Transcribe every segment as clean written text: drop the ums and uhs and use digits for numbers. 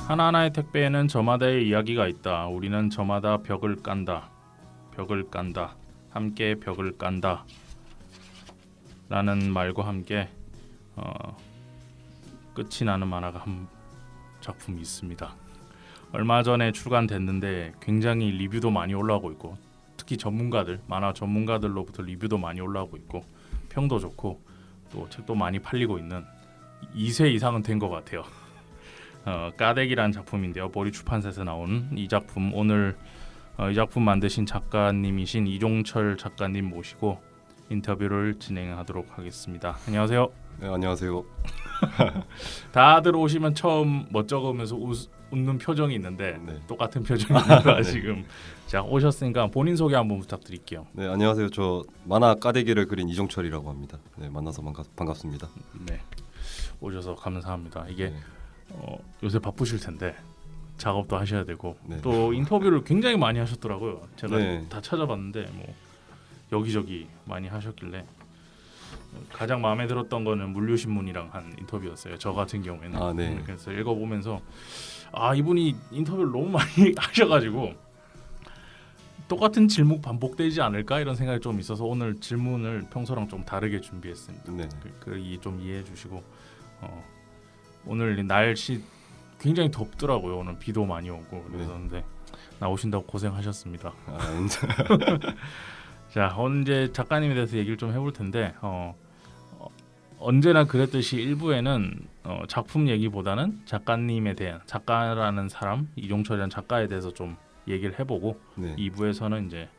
하나하나의 택배에는 저마다의 이야기가 있다. 우리는 저마다 벽을 깐다. 벽을 깐다. 함께 벽을 깐다. 라는 말과 함께 끝이 나는 만화가 한 작품이 있습니다. 얼마 전에 출간됐는데 굉장히 리뷰도 많이 올라오고 있고, 특히 전문가들, 만화 전문가들로부터 리뷰도 많이 올라오고 있고, 평도 좋고 또 책도 많이 팔리고 있는 2세 이상은 된 것 같아요. 까대기라는 작품인데요. 보리 출판사에서 나온 이 작품, 오늘 이 작품 만드신 작가님이신 이종철 작가님 모시고 인터뷰를 진행하도록 하겠습니다. 안녕하세요. 네, 안녕하세요. 다들 오시면 처음 멋쩍으면서 웃는 표정이 있는데 네. 똑같은 표정입니다. 네. 지금 자 오셨으니까 본인 소개 한번 부탁드릴게요. 네, 안녕하세요. 저 만화 까대기를 그린 이종철이라고 합니다. 네, 만나서 반갑습니다. 네, 오셔서 감사합니다. 이게 네. 요새 바쁘실 텐데 작업도 하셔야 되고 네. 또 인터뷰를 굉장히 많이 하셨더라고요. 제가 네. 다 찾아봤는데 뭐 여기저기 많이 하셨길래 가장 마음에 들었던 거는 물류신문이랑 한 인터뷰였어요. 저 같은 경우에는. 아, 네. 그래서 읽어보면서 이분이 인터뷰를 너무 많이 하셔가지고 똑같은 질문 반복되지 않을까 이런 생각이 좀 있어서 오늘 질문을 평소랑 좀 다르게 준비했습니다. 네. 좀 이해해 주시고 오늘 날씨 굉장히 덥더라고요. 오늘 비도 많이 오고 그랬었는데 나오신다고 고생하셨습니다. 자, 언제 작가님에 대해서 얘기를 좀 해볼 텐데 언제나 그랬듯이 1부에는 작품 얘기보다는 작가님에 대한, 작가라는 사람, 이종철이라는 작가에 대해서 좀 얘기를 해보고 네. 2부에서는 이제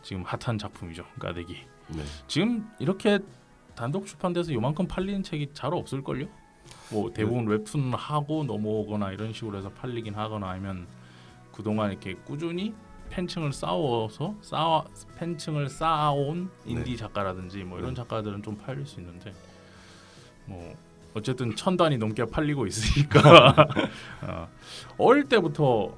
지금 핫한 작품이죠, 까대기. 네. 지금 이렇게 단독 출판돼서 요만큼 팔리는 책이 잘 없을걸요? 뭐 대부분 웹툰 하고 넘어오거나 이런 식으로 해서 팔리긴 하거나 아니면 그동안 이렇게 꾸준히 팬층을 쌓아온 인디 작가라든지 뭐 이런 작가들은 좀 팔릴 수 있는데 뭐 어쨌든 1000단이 넘게 팔리고 있으니까 어릴 때부터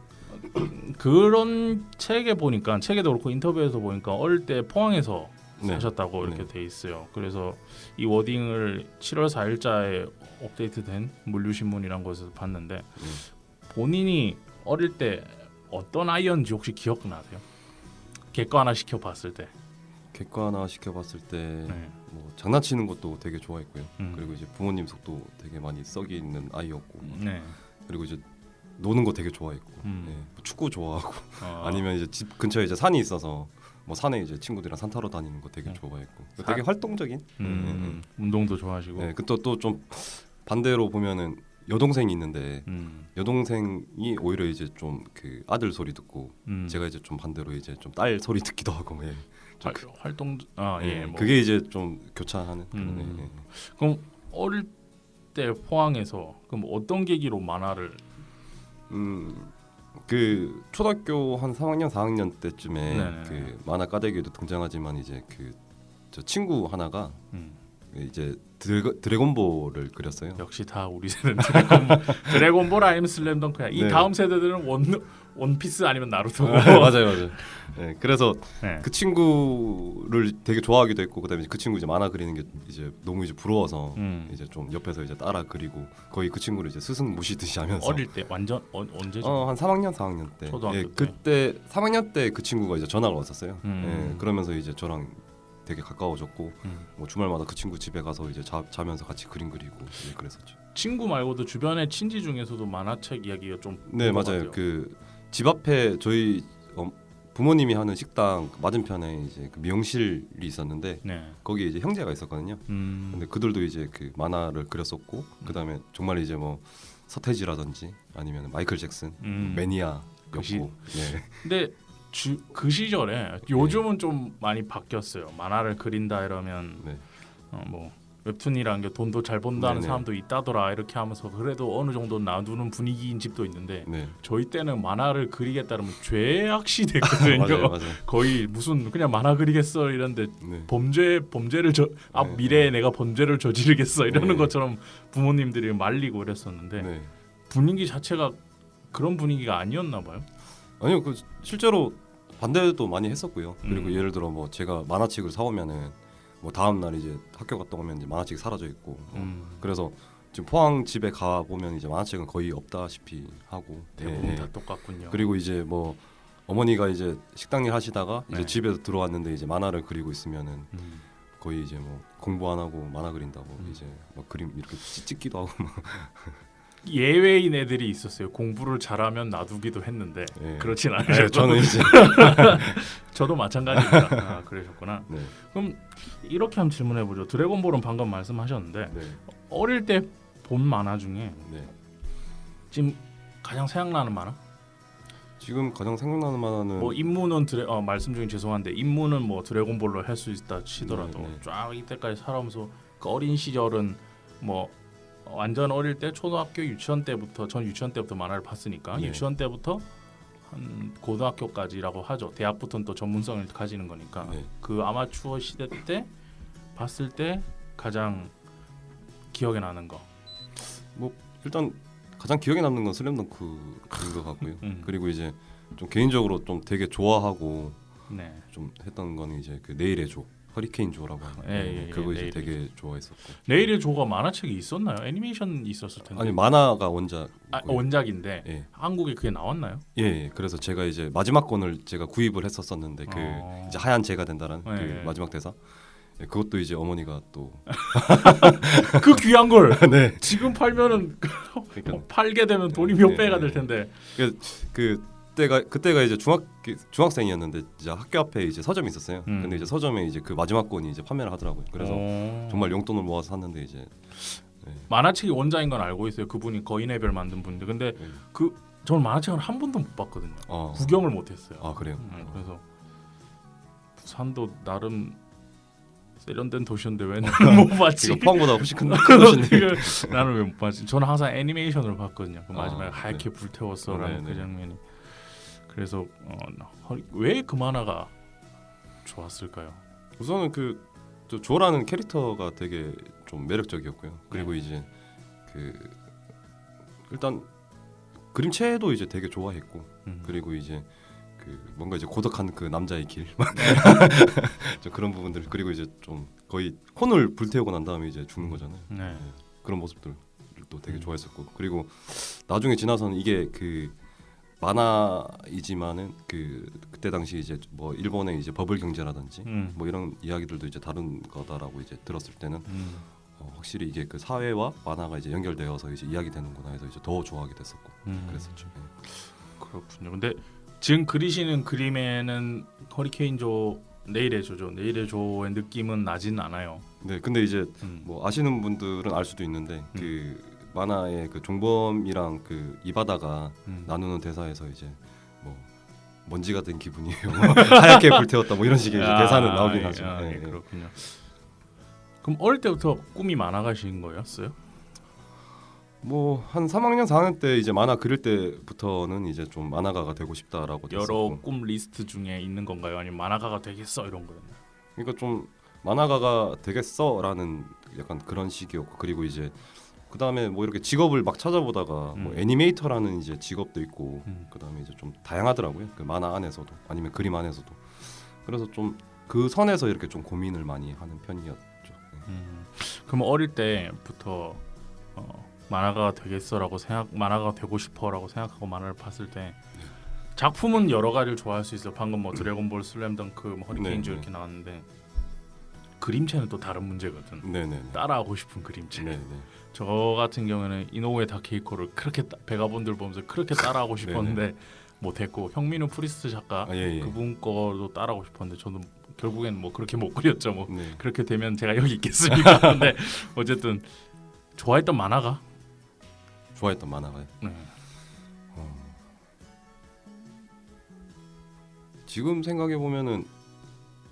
그런 책에 보니까, 책에도 그렇고 인터뷰에서 보니까 어릴 때 포항에서 사셨다고 이렇게 돼 있어요. 그래서 이 워딩을 7월 4일자에 업데이트된 물류신문이란 곳에서 봤는데 본인이 어릴 때 어떤 아이였는지 혹시 기억나세요? 객관화 시켜봤을 때. 객관화 시켜봤을 때 네. 뭐 장난치는 것도 되게 좋아했고요. 음. 그리고 이제 부모님 속도 되게 많이 썩이 있는 아이였고, 네. 그리고 이제 노는 거 되게 좋아했고, 음. 네, 뭐 축구 좋아하고, 아니면 이제 집 근처에 이제 산이 있어서 뭐 산에 이제 친구들이랑 산 타러 다니는 거 되게 좋아했고, 되게 활동적인. 운동도 좋아하시고. 네, 또 좀 반대로 보면은 여동생이 있는데 여동생이 오히려 이제 좀 그 아들 소리 듣고 제가 이제 좀 반대로 이제 좀 딸 소리 듣기도 하고, 좀 활동 뭐. 그게 이제 좀 교차하는. 그럼 어릴 때 포항에서 그럼 어떤 계기로 만화를 그 초등학교 한 3학년 4학년 때쯤에 네네. 그 만화 까대기에도 등장하지만 이제 그 저 친구 하나가 이제 드래곤볼을 그렸어요. 역시 다 우리 세대는 드래곤볼 아니면 슬램덩크야. 이 네. 다음 세대들은 원피스 아니면 나루토. 맞아요. 네, 그래서 네. 그 친구를 되게 좋아하기도 했고, 그다음에 그 친구 이제 만화 그리는 게 이제 너무 이제 부러워서 이제 좀 옆에서 이제 따라 그리고 거의 그 친구를 이제 스승 모시듯이 하면서. 어릴 때 완전 언제죠? 한 3학년 4학년 때. 초등학교 때. 그때 3학년 때 그 친구가 이제 전화가 왔었어요. 음. 그러면서 이제 저랑 되게 가까워졌고, 뭐 주말마다 그 친구 집에 가서 이제 자면서 같이 그림 그리고 그랬었죠. 친구 말고도 주변의 친지 중에서도 만화책 이야기가 좀. 네, 맞아요. 그 집 앞에 저희 부모님이 하는 식당 맞은편에 이제 그 미용실이 있었는데 네. 거기에 이제 형제가 있었거든요. 근데 그들도 이제 그 만화를 그렸었고, 그다음에 정말 이제 뭐 서태지라든지 아니면 마이클 잭슨, 매니아였고. 네. 근데 그 시절에 요즘은 좀 많이 바뀌었어요. 만화를 그린다 이러면 뭐 웹툰이라는 게 돈도 잘 번다는 네네. 사람도 있다더라 이렇게 하면서 그래도 어느 정도 놔두는 분위기인 집도 있는데 저희 때는 만화를 그리겠다 그러면 죄악시 됐거든요. 맞아요. 거의 무슨 그냥 만화 그리겠어 이런데 범죄를 미래에 내가 범죄를 저지르겠어 이러는 것처럼 부모님들이 말리고 그랬었는데 분위기 자체가 그런 분위기가 아니었나 봐요. 아니요, 그 실제로 반대도 많이 했었고요. 그리고 예를 들어 뭐 제가 만화책을 사오면은 뭐 다음 날 이제 학교 갔다 오면 이제 만화책이 사라져 있고, 그래서 지금 포항 집에 가 보면 이제 만화책은 거의 없다시피 하고 대부분 다 똑같군요. 그리고 이제 뭐 어머니가 이제 식당 일 하시다가 네. 이제 집에 들어왔는데 이제 만화를 그리고 있으면은 거의 이제 뭐 공부 안 하고 만화 그린다고 이제 막 그림 이렇게 찍기도 하고 막 예외인 애들이 있었어요. 공부를 잘하면 놔두기도 했는데 예. 그렇진 않으셨고 저는 이제 저도 마찬가지입니다. 아, 그러셨구나. 네. 그럼 이렇게 한번 질문해 보죠. 드래곤볼은 방금 말씀하셨는데 네. 어릴 때 본 만화 중에 네. 지금 가장 생각나는 만화? 지금 가장 생각나는 만화는 뭐 임무는 말씀 중에 죄송한데 임무는 뭐 드래곤볼로 할 수 있다 치더라도 네, 네. 쫙 이때까지 살아오면서 그 어린 시절은 뭐 완전 어릴 때 초등학교 유치원 때부터 전 유치원 때부터 만화를 봤으니까 네. 유치원 때부터 한 고등학교까지라고 하죠. 대학부터는 또 전문성을 가지는 거니까 네. 그 아마추어 시대 때 봤을 때 가장 기억에 나는 거. 뭐 일단 가장 기억에 남는 건 슬램덩크인 것 같고요. 그리고 이제 좀 개인적으로 좀 되게 좋아하고 네. 좀 했던 거는 이제 그 내일의 조 허리케인 조라고 하는 그거 이제 되게 좋아했었고. 내일의 조가 만화책이 있었나요? 애니메이션 있었을 텐데. 아니 만화가 원작. 원작인데 예. 한국에 그게 나왔나요? 예. 그래서 제가 이제 마지막 권을 제가 구입을 했었었는데 그 이제 하얀 재가 된다는 예. 그 마지막 대사. 예, 그것도 이제 어머니가 또 그 귀한 걸 네. 지금 팔면은 그러니까 팔게 되면 돈이 몇 네, 배가 네. 될 텐데. 그때가 이제 중학생이었는데 이제 학교 앞에 이제 서점이 있었어요. 근데 이제 서점에 이제 그 마지막 권이 이제 판매를 하더라고요. 그래서 정말 용돈을 모아서 샀는데 이제 만화책이 원작인 건 알고 있어요. 그분이 거인의 별 만든 분인데 근데 그 저는 만화책을 한 번도 못 봤거든요. 구경을 못 했어요. 아 그래요? 그래서 부산도 나름 세련된 도시인데 왜 나는 못 봤지? 이거 포항보다 훨씬 큰 도시인데 나는 왜 못 봤지? 저는 항상 애니메이션으로 봤거든요. 그 마지막에 네. 하얗게 불태웠어라는 네, 그 장면이. 그래서 왜 그 만화가 좋았을까요? 우선은 저 조라는 캐릭터가 되게 좀 매력적이었고요. 그리고 이제 그 일단 그림체도 이제 되게 좋아했고 그리고 이제 그 뭔가 이제 고독한 그 남자의 길 좀 그런 부분들 그리고 이제 좀 거의 혼을 불태우고 난 다음에 이제 죽는 거잖아요. 네. 그런 모습들도 되게 좋아했었고 그리고 나중에 지나서는 이게 그 만화이지만은 그때 당시 이제 뭐 일본의 이제 버블 경제라든지 뭐 이런 이야기들도 이제 다른 거다라고 이제 들었을 때는 확실히 이게 그 사회와 만화가 이제 연결되어서 이제 이야기되는구나 해서 이제 더 좋아하게 됐었고 그랬었죠. 그렇군요. 근데 지금 그리시는 그림에는 허리케인조 내일의 조죠. 내일의 조의 느낌은 나진 않아요. 네, 근데 이제 뭐 아시는 분들은 알 수도 있는데 그 만화의 그 종범이랑 그 이바다가 나누는 대사에서 이제 뭐 먼지 같은 기분이에요. 하얗게 불태웠다 뭐 이런 식의 이제 대사는 나오긴 하죠. 네, 그렇군요. 그럼 어릴 때부터 꿈이 만화가신 거였어요? 뭐 한 3학년 4학년 때 이제 만화 그릴 때부터는 이제 좀 만화가가 되고 싶다라고 여러 됐었고. 꿈 리스트 중에 있는 건가요? 아니면 만화가가 되겠어 이런 거였나요? 그러니까 좀 만화가가 되겠어라는 약간 그런 식이었고 그리고 이제 그 다음에 뭐 이렇게 직업을 막 찾아보다가 뭐 애니메이터라는 이제 직업도 있고 그 다음에 이제 좀 다양하더라고요. 그 만화 안에서도 아니면 그림 안에서도 그래서 좀 그 선에서 이렇게 좀 고민을 많이 하는 편이었죠. 그럼 어릴 때부터 만화가가 되겠어라고 만화가가 되고 싶어라고 생각하고 만화를 봤을 때 작품은 여러 가지를 좋아할 수 있어요. 방금 뭐 드래곤볼, 슬램덩크, 뭐 허리케인즈 이렇게 나왔는데 그림체는 또 다른 문제거든. 네네. 따라하고 싶은 그림체. 네네. 저 같은 경우에는 이노우에 다케이코를 그렇게 베가본들 보면서 그렇게 따라하고 싶었는데 못했고 형민우 프리스트 작가 그분 거도 따라하고 싶었는데 저는 결국엔 뭐 그렇게 못 그렸죠. 뭐 그렇게 되면 제가 여기 있겠습니까? 근데 어쨌든 좋아했던 만화가 좋아했던 만화가요. 지금 생각해 보면은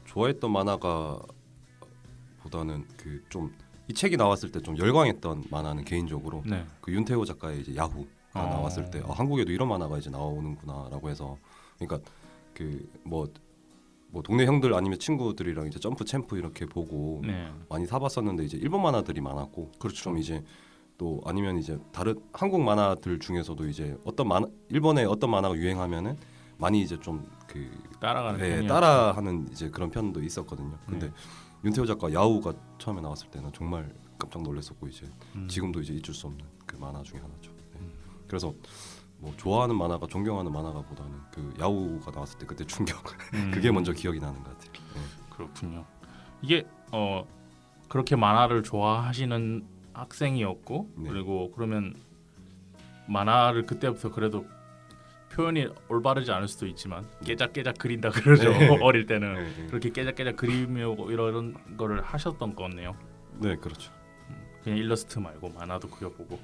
좋아했던 만화가 보다는 그 좀 이 책이 나왔을 때 좀 열광했던 만화는 개인적으로 그 윤태호 작가의 이제 야후가 나왔을 때 한국에도 이런 만화가 이제 나오는구나라고 해서 그러니까 그 뭐 동네 형들 아니면 친구들이랑 이제 점프 챔프 이렇게 보고 많이 사봤었는데 이제 일본 만화들이 많았고 그렇죠. 좀 이제 또 아니면 이제 다른 한국 만화들 중에서도 이제 일본의 어떤 만화가 유행하면은 많이 이제 좀 그 따라가는 편이었죠. 따라하는 이제 그런 편도 있었거든요. 근데 윤태호 작가 야후가 처음에 나왔을 때는 정말 깜짝 놀랐었고 이제 지금도 이제 잊을 수 없는 그 만화 중에 하나죠. 네. 그래서 뭐 좋아하는 만화가 존경하는 만화가보다는 그 야후가 나왔을 때 그때 충격 그게 먼저 기억이 나는 것 같아요. 네. 그렇군요. 이게 그렇게 만화를 좋아하시는 학생이었고 네. 그리고 그러면 만화를 그때부터 그래도 표현이 올바르지 않을 수도 있지만 깨작깨작 그린다 그러죠. 네. 어릴 때는 네. 그렇게 깨작깨작 그리며 이런 거를 하셨던 거네요. 네, 그렇죠. 그냥 일러스트 말고 만화도 그려보고.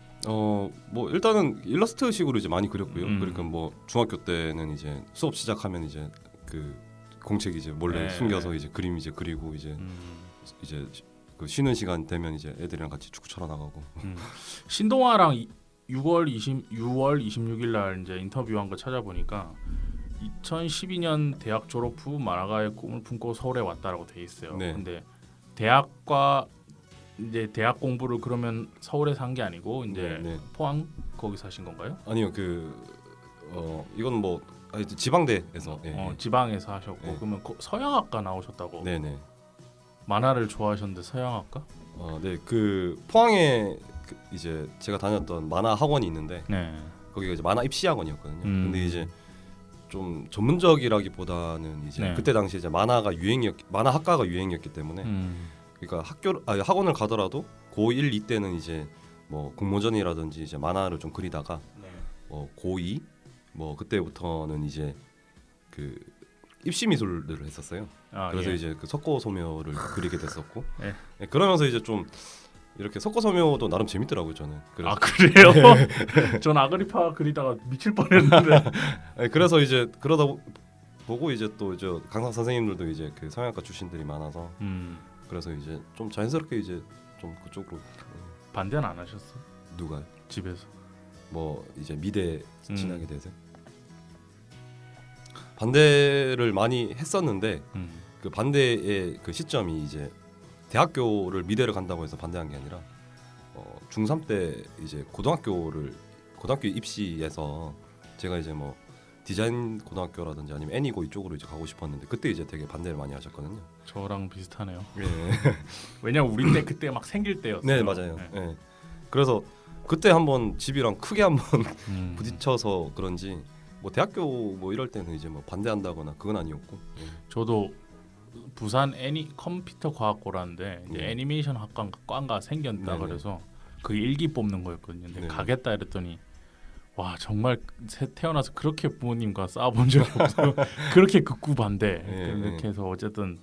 뭐 일단은 일러스트식으로 이제 많이 그렸고요. 음. 그러니까 뭐 중학교 때는 이제 수업 시작하면 이제 그 공책 이제 몰래 네. 숨겨서 이제 그림 이제 그리고 이제 그 쉬는 시간 되면 이제 애들이랑 같이 축구 쳐러 나가고. 신동아랑 6월 26일 날 이제 인터뷰한 거 찾아보니까 2012년 대학 졸업 후 만화가의 꿈을 품고 서울에 왔다라고 돼 있어요. 네. 근데 대학과 이제 대학 공부를 그러면 서울에서 한 게 아니고 이제 네. 포항 거기서 하신 건가요? 아니요, 이건 뭐 지방대에서. 네. 지방에서 하셨고 네. 그러면 서양학과 나오셨다고. 네네. 만화를 좋아하셨는데 서양학과? 네, 그 포항에 이제 제가 다녔던 만화 학원이 있는데 네. 거기가 이제 만화 입시 학원이었거든요. 근데 이제 좀 전문적이라기보다는 이제 네. 그때 당시에 이제 만화 학과가 유행이었기 때문에 그러니까 학원을 가더라도 고1, 2 때는 이제 뭐 공모전이라든지 이제 만화를 좀 그리다가 네. 고2 뭐 그때부터는 이제 그 입시 미술들을 했었어요. 그래서 예. 이제 그 석고 소묘를 그리게 됐었고 네. 네, 그러면서 이제 좀 이렇게 석고 소묘도 나름 재밌더라고요 저는. 그래서 그래요? 전 아그리파 그리다가 미칠 뻔했는데. 네, 그래서 이제 그러다 보고 이제 또 이제 강사 선생님들도 이제 그 서양학과 출신들이 많아서 그래서 이제 좀 자연스럽게 이제 좀 그쪽으로. 반대는 안 하셨어? 누가 집에서? 뭐 이제 미대 진학에 대해서 반대를 많이 했었는데 그 반대의 그 시점이 이제 대학교를 미대를 간다고 해서 반대한 게 아니라 중3 때 이제 고등학교 입시에서 제가 이제 뭐 디자인 고등학교라든지 아니면 애니고 이쪽으로 이제 가고 싶었는데 그때 이제 되게 반대를 많이 하셨거든요. 저랑 비슷하네요. 네. 왜냐면 우리 때 그때 막 생길 때였어요. 네, 맞아요. 네. 그래서 그때 한번 집이랑 크게 한번 부딪혀서 그런지 뭐 대학교 뭐 이럴 때는 이제 뭐 반대한다거나 그건 아니었고. 저도 부산 컴퓨터 과학고라는데 이제 네. 애니메이션 과가 생겼다. 네네. 그래서 그 일기 뽑는 거였거든요. 근데 네네. 가겠다 이랬더니 와 정말 태어나서 그렇게 부모님과 싸워본 적이 없어. 그렇게 극구 반대. 네, 그렇게 해서 어쨌든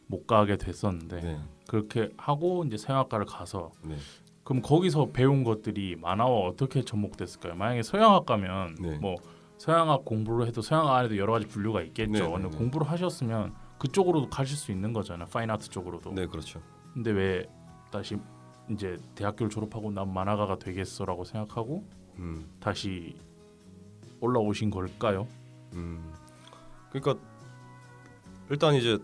못 가게 됐었는데 네. 그렇게 하고 이제 서양학과를 가서 네. 그럼 거기서 배운 것들이 만화와 어떻게 접목됐을까요? 만약에 서양학과면 네. 뭐 서양학 공부를 해도 서양학 안에도 여러 가지 분류가 있겠죠. 네, 네, 근데 네. 공부를 하셨으면 그쪽으로도 가실 수 있는 거잖아요. 파인아트 쪽으로도. 네, 그렇죠. 근데 왜 다시 이제 대학교를 졸업하고 난 만화가가 되겠어라고 생각하고 다시 올라오신 걸까요? 그러니까 일단 이제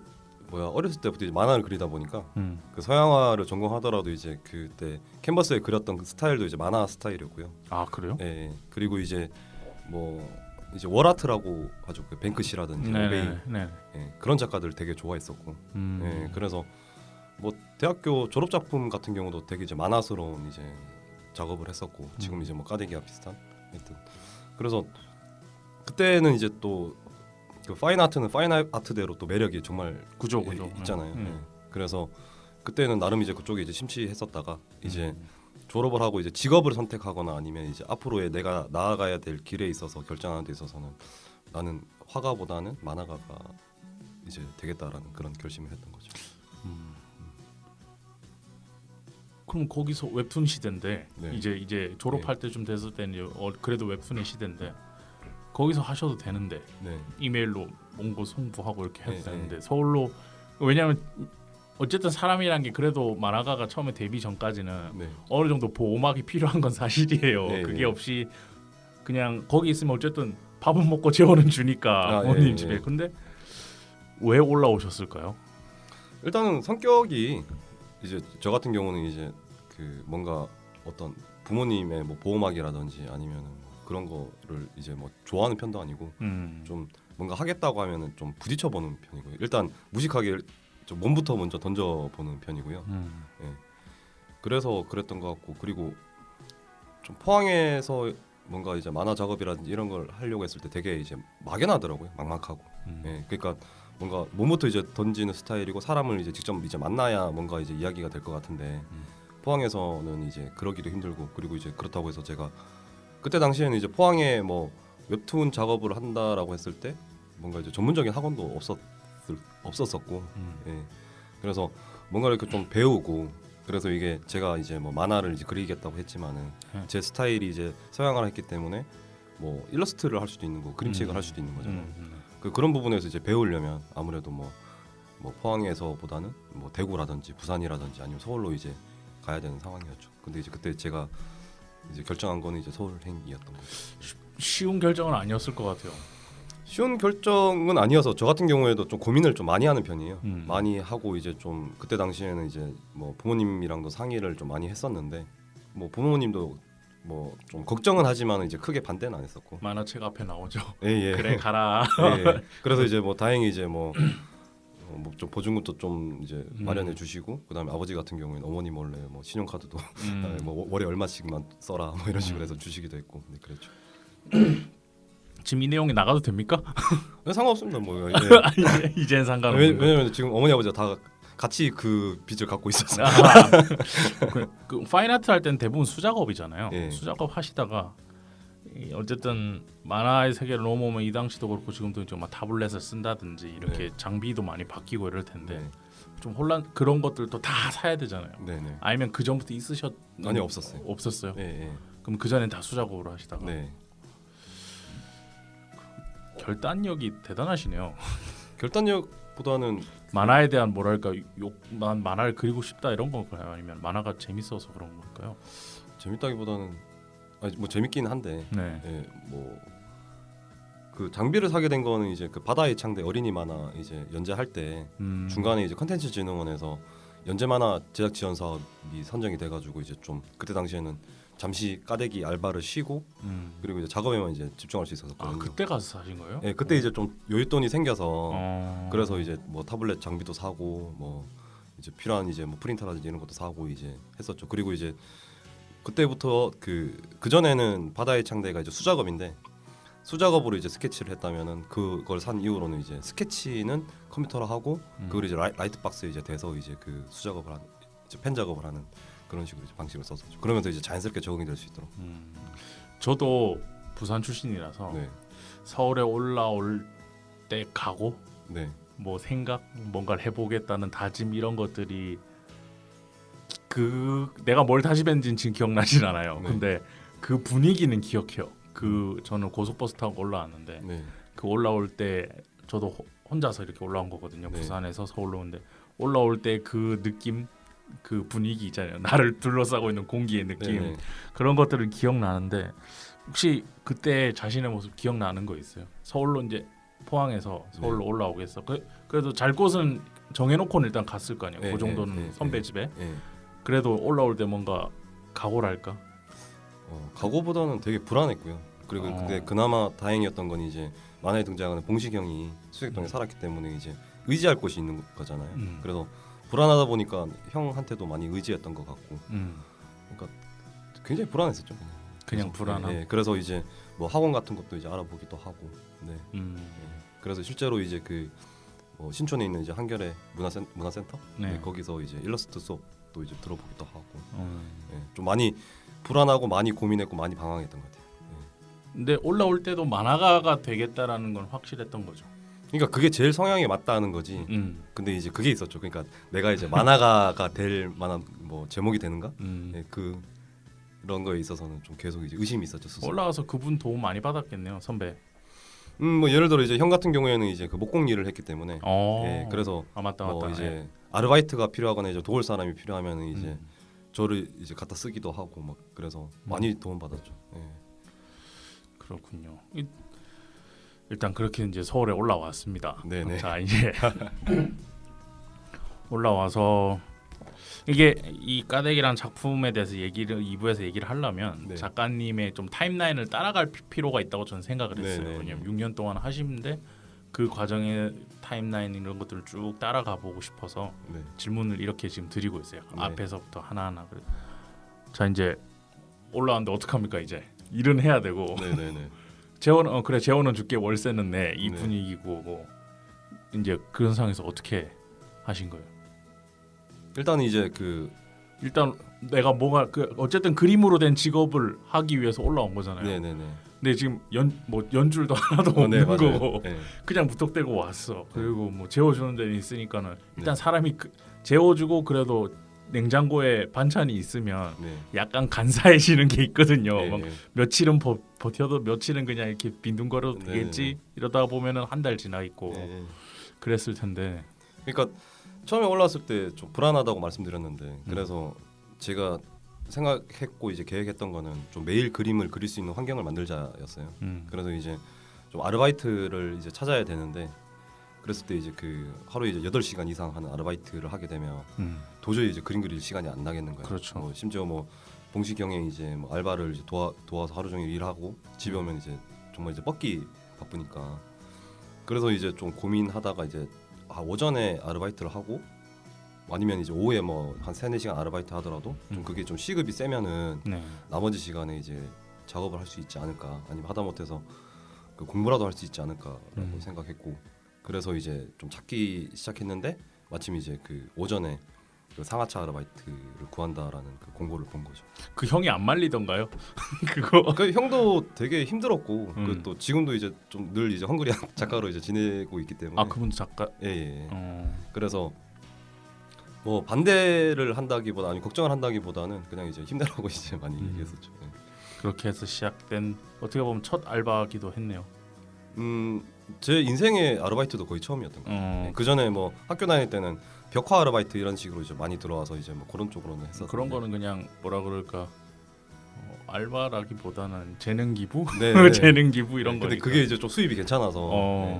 어렸을 때부터 이제 만화를 그리다 보니까 그 서양화를 전공하더라도 이제 그때 캔버스에 그렸던 그 스타일도 이제 만화 스타일이었고요. 아 그래요? 예. 그리고 이제 뭐 이제 월아트라고 아주 그 뱅크시라든지 오베이 네. 예, 그런 작가들 되게 좋아했었고. 예, 그래서 뭐 대학교 졸업 작품 같은 경우도 되게 이제 만화스러운 이제 작업을 했었고 지금 이제 뭐 까데기와 비슷한 하여튼 그래서 그때는 이제 또 그 파인 아트는 파인 아트대로 또 매력이 정말 그죠. 있잖아요. 예. 그래서 그때는 나름 이제 그쪽에 이제 심취했었다가 이제 졸업을 하고 이제 직업을 선택하거나 아니면 이제 앞으로의 내가 나아가야 될 길에 있어서 결정하는 데 있어서는 나는 화가보다는 만화가가 이제 되겠다라는 그런 결심을 했던 거죠. 그럼 거기서 웹툰 시대인데 네. 이제 졸업할 때쯤 됐을 때는 그래도 웹툰의 시대인데 거기서 하셔도 되는데 네. 이메일로 원고 송부하고 이렇게 해도 네, 되는데 서울로 왜냐하면 어쨌든 사람이란 게 그래도 만화가가 처음에 데뷔 전까지는 네. 어느 정도 보호막이 필요한 건 사실이에요. 네, 그게 네. 없이 그냥 거기 있으면 어쨌든 밥은 먹고 재워는 주니까 부모님 예, 집에. 예. 근데 왜 올라오셨을까요? 일단은 성격이 이제 저 같은 경우는 이제 그 뭔가 어떤 부모님의 뭐 보호막이라든지 아니면은 그런 거를 이제 뭐 좋아하는 편도 아니고 좀 뭔가 하겠다고 하면은 좀 부딪혀보는 편이고요. 일단 무식하게 좀 몸부터 먼저 던져보는 편이고요. 예. 그래서 그랬던 것 같고 그리고 좀 포항에서 뭔가 이제 만화 작업이라든지 이런 걸 하려고 했을 때 되게 이제 막연하더라고요. 막막하고. 예, 그러니까 뭔가 몸부터 이제 던지는 스타일이고 사람을 이제 직접 이제 만나야 뭔가 이제 이야기가 될 것 같은데 포항에서는 이제 그러기도 힘들고 그리고 이제 그렇다고 해서 제가 그때 당시에는 이제 포항에 뭐 웹툰 작업을 한다라고 했을 때 뭔가 이제 전문적인 학원도 없었었고 예, 그래서 뭔가 이렇게 좀 배우고 그래서 이게 제가 이제 뭐 만화를 이제 그리겠다고 했지만은 제 스타일이 이제 서양화를 했기 때문에 뭐 일러스트를 할 수도 있는 거고 그림책을 할 수도 있는 거잖아요. 그런 부분에서 이제 배우려면 아무래도 뭐 포항에서보다는 뭐 대구라든지 부산이라든지 아니면 서울로 이제 가야 되는 상황이었죠. 근데 이제 그때 제가 이제 결정한 거는 이제 서울행이었던 거죠. 쉬운 결정은 아니었을 것 같아요. 쉬운 결정은 아니어서 저 같은 경우에도 좀 고민을 좀 많이 하는 편이에요. 많이 하고 이제 좀 그때 당시에는 이제 뭐 부모님이랑도 상의를 좀 많이 했었는데 뭐 부모님도 뭐 좀 걱정은 하지만 이제 크게 반대는 안 했었고 만화책 앞에 나오죠. 예. 그래 가라. 예. 그래서 이제 뭐 다행히 이제 뭐 좀 보증금도 좀 이제 마련해 주시고 그다음에 아버지 같은 경우에는 어머니 몰래 뭐 신용카드도 뭐 월에 얼마씩만 써라 뭐 이런 식으로 해서 주시기도 했고 네, 그랬죠. 지금 이 내용이 나가도 됩니까? 네, 상관없습니다. 뭐 이제는 상관없는. 왜냐면 지금 어머니 아버지가 다 같이 그 빚을 갖고 있었어요. 그 파인아트 할 때는 대부분 수작업이잖아요. 예. 수작업 하시다가 어쨌든 만화의 세계를 넘어오면 이 당시도 그렇고 지금도 이제 막 타블렛을 쓴다든지 이렇게 장비도 많이 바뀌고 이럴 텐데 좀 그런 것들도 다 사야 되잖아요. 네네. 아니면 그 전부터 아니 없었어요. 없었어요. 예. 그럼 그 전엔 다 수작업으로 하시다가 네. 결단력이 대단하시네요. 결단력보다는 만화에 대한 뭐랄까 난 만화를 그리고 싶다 이런 건가요? 아니면 만화가 재밌어서 그런 걸까요? 재밌다기보다는 아니 뭐 재밌긴 한데 네. 예, 뭐 그 장비를 사게 된 거는 이제 그 바다의 창대 어린이 만화 이제 연재할 때 중간에 이제 컨텐츠진흥원에서 연재 만화 제작 지원 사업이 선정이 돼가지고 이제 좀 그때 당시에는 잠시 까대기 알바를 쉬고 그리고 이제 작업에만 이제 집중할 수 있었거든요. 아 그때 가서 사신 거예요? 네, 그때 이제 좀 여윳돈이 생겨서 그래서 이제 뭐 타블렛 장비도 사고 뭐 이제 필요한 이제 뭐 프린터라든지 이런 것도 사고 이제 했었죠. 그리고 이제 그때부터 그 전에는 바다의 창대가 이제 수작업인데 수작업으로 이제 스케치를 했다면은 그걸 산 이후로는 이제 스케치는 컴퓨터로 하고 그걸 이제 라이트 박스에 이제 대서 이제 그 수작업을 하는 이제 펜 작업을 하는 그런 식으로 이제 방식을 썼었죠. 그러면서 이제 자연스럽게 적응이 될 수 있도록. 저도 부산 출신이라서 네. 서울에 올라올 때 각오, 네. 뭐 생각, 뭔가를 해보겠다는 다짐 이런 것들이 그 내가 뭘 다짐했는지는 지금 기억나진 않아요. 네. 근데 그 분위기는 기억해요. 그 저는 고속버스 타고 올라왔는데 네. 그 올라올 때 저도 혼자서 이렇게 올라온 거거든요. 네. 부산에서 서울로 오는데 올라올 때 그 느낌, 그 분위기 있잖아요. 나를 둘러싸고 있는 공기의 느낌 네. 그런 것들은 기억나는데 혹시 그때 자신의 모습 기억나는 거 있어요? 서울로 이제 포항에서 서울로 올라오겠어. 그래도 잘 곳은 정해놓고는 일단 갔을 거 아니에요. 그 정도는 선배 집에. 그래도 올라올 때 뭔가 각오랄까? 각오보다는 되게 불안했고요. 그리고 근데 그나마 다행이었던 건 이제 만화에 등장하는 봉식이 형이 수색동에 살았기 때문에 이제 의지할 곳이 있는 거잖아요. 그래서 불안하다 보니까 형한테도 많이 의지했던 것 같고, 그러니까 굉장히 불안했었죠. 그냥 불안함. 네, 그래서 이제 뭐 학원 같은 것도 이제 알아보기도 하고, 네. 그래서 실제로 이제 그 신촌에 있는 이제 한겨레 문화센터 네, 거기서 이제 일러스트 수업도 이제 들어보기도 하고, 네, 좀 많이 불안하고 많이 고민했고 많이 방황했던 것 같아요. 근데 올라올 때도 만화가가 되겠다라는 건 확실했던 거죠. 그러니까 그게 제일 성향에 맞다는 거지. 근데 이제 그게 있었죠. 그러니까 내가 이제 만화가가 될 만한 뭐 제목이 되는가? 네, 그런 거에 있어서는 좀 계속 이제 의심이 있었죠. 스스로. 올라가서 그분 도움 많이 받았겠네요, 선배. 뭐 예를 들어 이제 형 같은 경우에는 이제 그 목공 일을 했기 때문에, 예, 그래서 맞다. 이제 아르바이트가 필요하거나 이제 도울 사람이 필요하면 이제 저를 이제 갖다 쓰기도 하고 막 그래서 많이 도움 받았죠. 예. 그렇군요. 일단 그렇게 이제 서울에 올라왔습니다. 네네. 자 이제 올라와서 이게 이 까대기란 작품에 대해서 2부에서 얘기를 하려면 네. 작가님의 좀 타임라인을 따라갈 필요가 있다고 저는 생각을 했어요. 네네. 왜냐면 6년 동안 하시는데 그 과정의 타임라인 이런 것들을 쭉 따라가 보고 싶어서 네. 질문을 이렇게 지금 드리고 있어요. 네. 앞에서부터 하나하나. 자 이제 올라왔는데 어떡합니까 이제 일은 해야 되고. 네네네. 재원 그래 재원은 줄게 월세는 내 이 네. 분위기고 뭐 이제 그런 상황에서 어떻게 하신 거예요? 일단 이제 일단 내가 뭐가 어쨌든 그림으로 된 직업을 하기 위해서 올라온 거잖아요. 네네네. 근데 지금 연줄도 하나도 없는 네, 맞아요. 거고 네. 그냥 무턱대고 왔어. 그리고 뭐 재워주는 데는 있으니까는 일단 네. 사람이 재워주고 그래도 냉장고에 반찬이 있으면 네. 약간 간사해지는 게 있거든요. 네. 막 며칠은 버텨도 며칠은 그냥 이렇게 빈둥거려도 네, 되겠지 네. 이러다 보면은 한 달 지나 있고 네. 그랬을 텐데. 그러니까 처음에 올라왔을 때 좀 불안하다고 말씀드렸는데 그래서 제가 생각했고 이제 계획했던 거는 좀 매일 그림을 그릴 수 있는 환경을 만들자였어요. 그래서 이제 좀 아르바이트를 이제 찾아야 되는데 그랬을 때 이제 하루에 이제 8시간 이상 하는 아르바이트를 하게 되면 도저히 이제 그림 그릴 시간이 안 나겠는 거예요. 그렇죠. 뭐 심지어 뭐 봉시경에 이제 뭐 알바를 이제 도와서 하루 종일 일하고 집에 오면 이제 정말 이제 뻗기 바쁘니까 그래서 이제 좀 고민하다가 이제 오전에 아르바이트를 하고 아니면 이제 오후에 뭐 한 3-4시간 아르바이트 하더라도 좀 그게 좀 시급이 세면은 네. 나머지 시간에 이제 작업을 할 수 있지 않을까 아니면 하다못해서 공부라도 할 수 있지 않을까라고 생각했고 그래서 이제 좀 찾기 시작했는데 마침 이제 오전에 상하차 아르바이트를 구한다라는 공고를 본 거죠. 그 형이 안 말리던가요? 그거 그 형도 되게 힘들었고 또 지금도 이제 좀 늘 이제 헝그리한 작가로 이제 지내고 있기 때문에 그분도 작가. 예. 그래서 뭐 반대를 한다기보다 아니 걱정을 한다기보다는 그냥 이제 힘내라고 이제 많이 얘기했었죠. 네. 그렇게 해서 시작된 어떻게 보면 첫 알바기도 했네요. 제 인생의 아르바이트도 거의 처음이었던 것 같아요. 그 전에 뭐 학교 다닐 때는 벽화 아르바이트 이런 식으로 이제 많이 들어와서 이제 뭐 그런 쪽으로는 했었는데 그런 거는 그냥 뭐라 그럴까 알바라기보다는 재능 기부, 네. 재능 기부 이런 거. 근데 그게 이제 좀 수입이 괜찮아서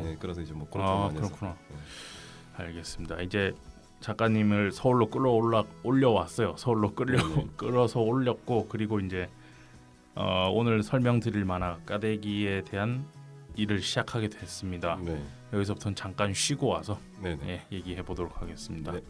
네. 그래서 이제 뭐 그런 쪽으로 많이 그렇구나. 했었어요. 알겠습니다. 이제 작가님을 서울로 올려왔어요. 서울로 끌어서 올렸고 그리고 이제 오늘 설명드릴 만화 까대기에 대한 일을 시작하게 됐습니다. 네. 여기서부터는 잠깐 쉬고 와서 네. 얘기해 보도록 하겠습니다. 네.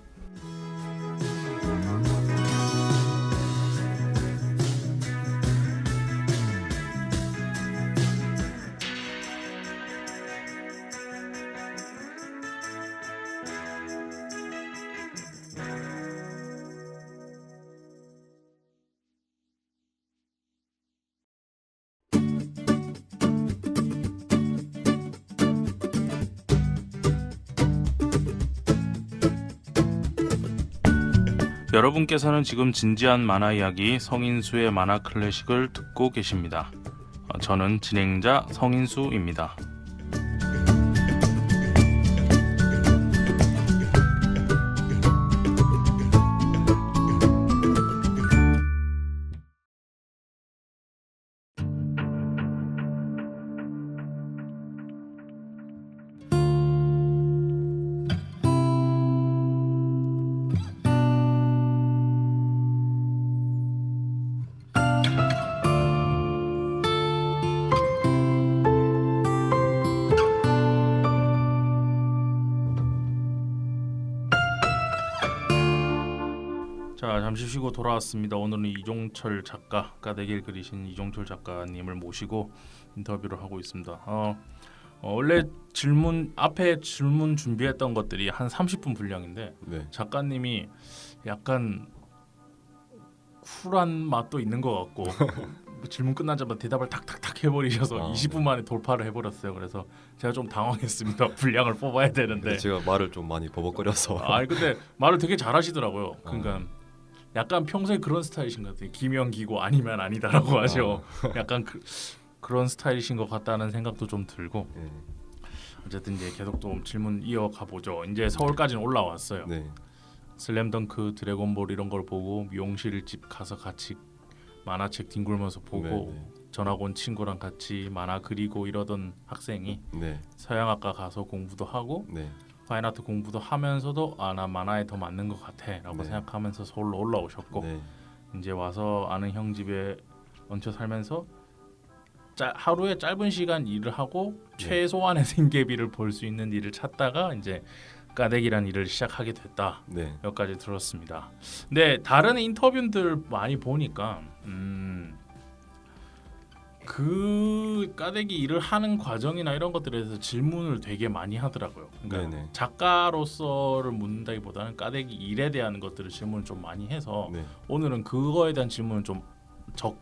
여러분께서는 지금 진지한 만화 이야기 성인수의 만화 클래식을 듣고 계십니다. 저는 진행자 성인수입니다. 자, 잠시 쉬고 돌아왔습니다. 오늘은 이종철 작가, 까대기를 그리신 이종철 작가님을 모시고 인터뷰를 하고 있습니다. 원래 앞에 질문 준비했던 것들이 한 30분 분량인데 네. 작가님이 약간 쿨한 맛도 있는 것 같고 질문 끝나자마자 대답을 탁탁탁 해버리셔서 20분 만에 돌파를 해버렸어요. 그래서 제가 좀 당황했습니다. 분량을 뽑아야 되는데 제가 말을 좀 많이 버벅거려서 근데 말을 되게 잘하시더라고요. 그러니까 약간 평소에 그런 스타일이신 것 같아요. 기명기고 아니면 아니다라고 하죠. 약간 그런 스타일이신 것 같다는 생각도 좀 들고 어쨌든 이제 계속 좀 질문 이어가 보죠. 이제 서울까지는 올라왔어요. 네. 슬램덩크, 드래곤볼 이런 걸 보고 미용실 집 가서 같이 만화책 뒹굴면서 보고 전학 온 친구랑 같이 만화 그리고 이러던 학생이 서양학과 가서 공부도 하고 파인아트 공부도 하면서도 나 만화에 더 맞는 것 같아라고 생각하면서 서울로 올라오셨고 이제 와서 아는 형 집에 얹혀 살면서 하루에 짧은 시간 일을 하고 네. 최소한의 생계비를 벌 수 있는 일을 찾다가 이제 까대기란 일을 시작하게 됐다. 네. 여기까지 들었습니다. 근데 다른 인터뷰들 많이 보니까 그 까대기 일을 하는 과정이나 이런 것들에 대해서 질문을 되게 많이 하더라고요. 그러니까 네네. 작가로서를 묻는다기보다는 까대기 일에 대한 것들을 질문을 좀 많이 해서 네. 오늘은 그거에 대한 질문을 좀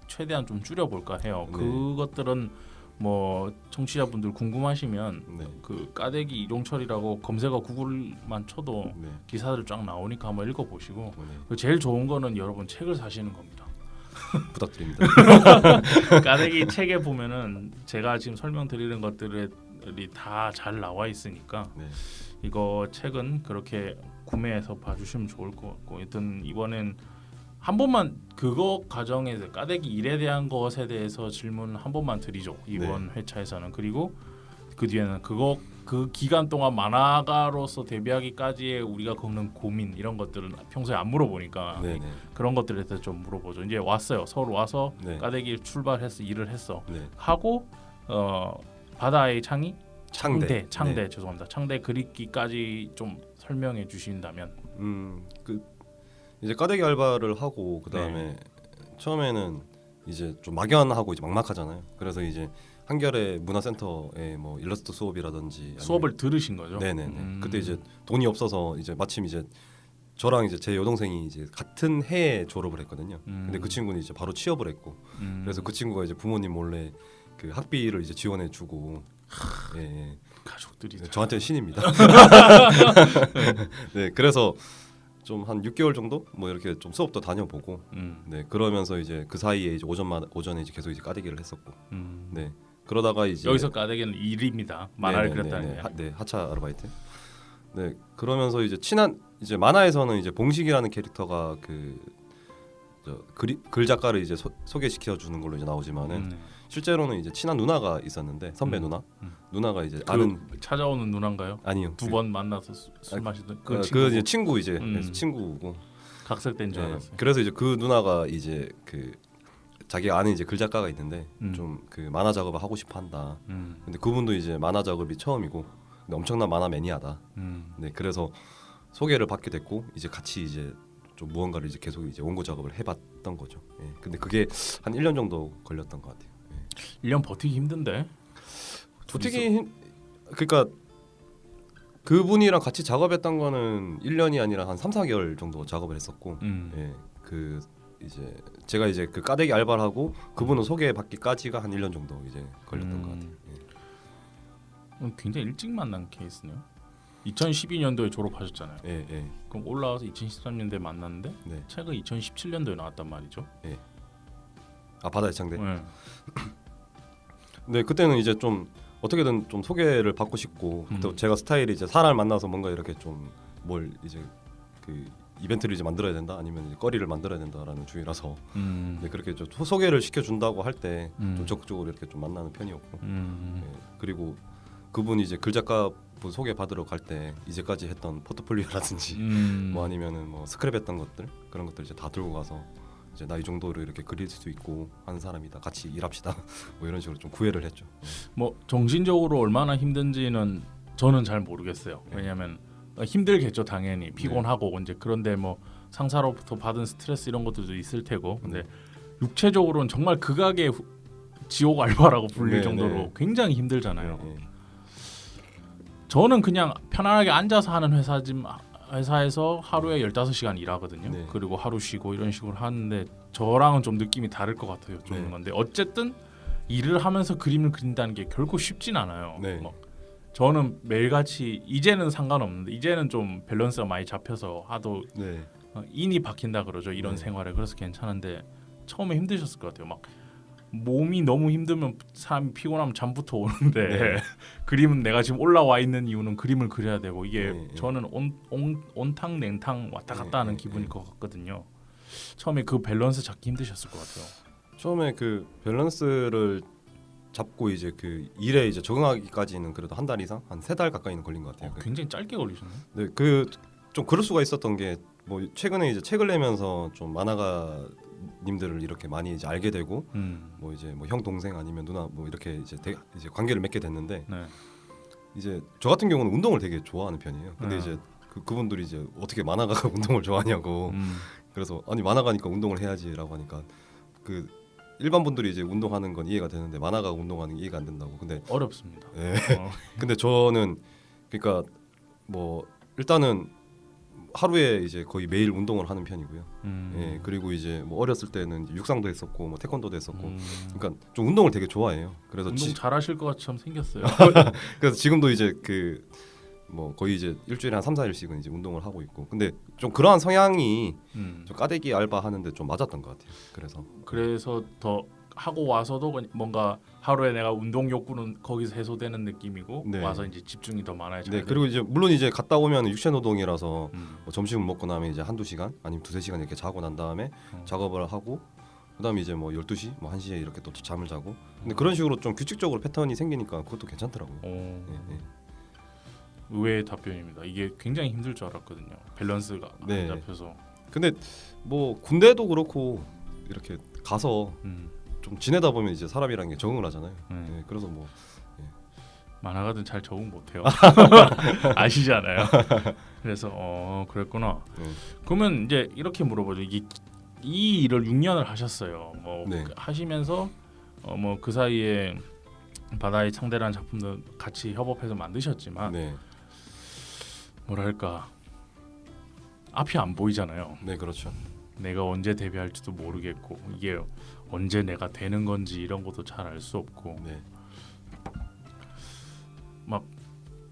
최대한 좀 줄여볼까 해요. 네. 그것들은 뭐 청취자분들 궁금하시면 네. 그 까대기 이종철이라고 검색어 구글만 쳐도 네. 기사들 쫙 나오니까 한번 읽어보시고 네. 그 제일 좋은 거는 여러분 책을 사시는 겁니다. 부탁드립니다. 까대기 책에 보면은 제가 지금 설명드리는 것들이 다 잘 나와 있으니까 네. 이거 책은 그렇게 구매해서 봐주시면 좋을 것 같고, 일단 이번엔 한 번만 그거 과정에서 까대기 일에 대한 것에 대해서 질문 한 번만 드리죠, 이번 회차에서는. 그리고 그 뒤에는 그 기간 동안 만화가로서 데뷔하기까지의 우리가 겪는 고민 이런 것들은 평소에 안 물어보니까 네네. 그런 것들에 대해서 좀 물어보죠. 이제 왔어요. 서울 와서 네. 까대기 출발해서 일을 했어. 네. 하고 바다의 창이 창대. 네. 죄송합니다. 창대 그리기까지 좀 설명해 주신다면. 그 이제 까대기 알바를 하고 그다음에 네. 처음에는 이제 좀 막연하고 이제 막막하잖아요. 그래서 이제 한겨레 문화센터에 뭐 일러스트 수업이라든지 수업을 들으신 거죠? 네네네. 그때 이제 돈이 없어서 이제 마침 이제 저랑 이제 제 여동생이 이제 같은 해에 졸업을 했거든요. 근데 그 친구는 이제 바로 취업을 했고, 그래서 그 친구가 이제 부모님 몰래 그 학비를 이제 지원해주고, 예, 가족들이 저한테는 신입니다. 네, 그래서 좀 한 6개월 정도 뭐 이렇게 좀 수업도 다녀보고, 네, 그러면서 이제 그 사이에 이제 오전에 이제 계속 이제 까대기를 했었고, 네, 그러다가 이제 여기서 까대기는 일입니다. 만화를 그렸다는 게. 네, 하차 아르바이트. 네, 그러면서 이제 친한 이제 만화에서는 이제 봉식이라는 캐릭터가 그 글 작가를 이제 소개시켜 주는 걸로 이제 나오지만은 실제로는 이제 친한 누나가 있었는데 선배 누나가 이제 아는 찾아오는 누나인가요? 아니요. 두 번 만나서 술 마시던 그 이제 친구 이제 친구고 각색된 줄 네, 알았어요. 그래서 이제 그 누나가 이제 그 자기가 아는 이제 글 작가가 있는데 좀 그 만화 작업을 하고 싶어 한다. 근데 그분도 이제 만화 작업이 처음이고 근데 엄청난 만화 매니아다. 네, 그래서 소개를 받게 됐고 이제 같이 이제 좀 무언가를 이제 계속 이제 원고 작업을 해봤던 거죠. 예. 근데 그게 한 1년 정도 걸렸던 것 같아요. 예. 1년 버티기 힘든데. 그러니까 그분이랑 같이 작업했던 거는 1년이 아니라 한 3-4개월 정도 작업을 했었고, 예. 그 이제 제가 이제 그 까대기 알바를 하고 그분은 소개받기까지가 한 1년 정도 이제 걸렸던 것 같아요. 예. 굉장히 일찍 만난 케이스네요. 2012년도에 졸업하셨잖아요. 예, 예. 그럼 올라와서 2013년도에 만났는데 네. 책은 2017년도에 나왔단 말이죠. 예. 아, 바다의 창대. 네. 네, 그때는 이제 좀 어떻게든 좀 소개를 받고 싶고 또 제가 스타일이 이제 사람을 만나서 뭔가 이렇게 좀 뭘 이제 그 이벤트를 이제 만들어야 된다 아니면 이제 거리를 만들어야 된다라는 주의라서 네, 그렇게 좀 소개를 시켜준다고 할 때 좀 적극적으로 이렇게 좀 만나는 편이었고 네, 그리고 그분이 이제 글 작가 분 소개 받으러 갈 때 이제까지 했던 포트폴리오라든지 뭐 아니면은 뭐 스크랩했던 것들 그런 것들 이제 다 들고 가서 이제 나 이 정도로 이렇게 그릴 수 있고 하는 사람이다 같이 일합시다 뭐 이런 식으로 좀 구애를 했죠. 뭐 정신적으로 얼마나 힘든지는 저는 잘 모르겠어요. 왜냐하면 힘들겠죠 당연히 피곤하고 이제 그런데 뭐 상사로부터 받은 스트레스 이런 것들도 있을 테고 근데 육체적으로는 정말 극악의 지옥 알바라고 불릴 정도로 굉장히 힘들잖아요. 저는 그냥 편안하게 앉아서 하는 회사에서 하루에 15시간 일하거든요. 그리고 하루 쉬고 이런 식으로 하는데 저랑은 좀 느낌이 다를 것 같아요. 좀 건데 어쨌든 일을 하면서 그림을 그린다는 게 결코 쉽진 않아요. 뭐 저는 매일같이 이제는 상관없는데 이제는 좀 밸런스가 많이 잡혀서 하도 인이 박힌다 그러죠. 이런 생활에. 그래서 괜찮은데 처음에 힘드셨을 것 같아요. 막 몸이 너무 힘들면 사람이 피곤하면 잠부터 오는데 그림은 내가 지금 올라와 있는 이유는 그림을 그려야 되고 이게 저는 온탕 냉탕 왔다 갔다 하는 기분일 것 같거든요. 처음에 그 밸런스 잡기 힘드셨을 것 같아요. 처음에 그 밸런스를 잡고 이제 그 일에 이제 적응하기까지는 그래도 한 달 이상 한 3달 가까이는 걸린 것 같아요. 굉장히 짧게 걸리셨네요. 네, 그 좀 그럴 수가 있었던 게 뭐 최근에 이제 책을 내면서 좀 만화가 선배님들을 이렇게 많이 이제 알게 되고 뭐 이제 뭐 형 동생 아니면 누나 뭐 이렇게 이제 관계를 맺게 됐는데 네. 이제 저 같은 경우는 운동을 되게 좋아하는 편이에요. 근데 네. 이제 그분들이 이제 어떻게 만화가가 운동을 좋아하냐고 그래서 아니 만화가니까 운동을 해야지라고 하니까 그 일반 분들이 이제 운동하는 건 이해가 되는데 만화가 운동하는 게 이해가 안 된다고. 근데 어렵습니다. 예. 근데 저는 그러니까 뭐 일단은 하루에 이제 거의 매일 운동을 하는 편이고요. 예. 그리고 이제 뭐 어렸을 때는 이제 육상도 했었고 뭐 태권도도 했었고. 그러니까 좀 운동을 되게 좋아해요. 그래서 운동 잘하실 것 같이 생겼어요. 그래서 지금도 이제 그 뭐 거의 이제 일주일에 한 3, 4일씩은 이제 운동을 하고 있고. 근데 좀 그러한 성향이 좀 까대기 알바 하는데 좀 맞았던 것 같아요. 그래서 더 하고 와서도 뭔가 하루에 내가 운동 욕구는 거기서 해소되는 느낌이고 네. 와서 이제 집중이 더 많아요. 네. 그리고 이제 물론 이제 갔다 오면 육체 노동이라서 뭐 점심을 먹고 나면 이제 한두 시간 아니면 두세 시간 이렇게 자고 난 다음에 작업을 하고 그다음에 이제 뭐 12시 뭐 1시에 이렇게 또 잠을 자고. 근데 그런 식으로 좀 규칙적으로 패턴이 생기니까 그것도 괜찮더라고요. 네. 의외의 답변입니다. 이게 굉장히 힘들 줄 알았거든요. 밸런스가 네. 안 잡혀서. 근데 뭐 군대도 그렇고 이렇게 가서 좀 지내다 보면 이제 사람이라는 게 적응을 하잖아요. 네. 그래서 뭐 만화가든 잘 적응 못해요. 아시잖아요. 그래서 그랬구나. 그러면 이제 이렇게 물어보죠. 이 일을 6년을 하셨어요. 뭐 네. 하시면서 뭐 그 사이에 바다의 창대라는 작품도 같이 협업해서 만드셨지만 네. 뭐랄까 앞이 안 보이잖아요. 네, 그렇죠. 내가 언제 데뷔할지도 모르겠고 이게 언제 내가 되는 건지 이런 것도 잘 알 수 없고 네.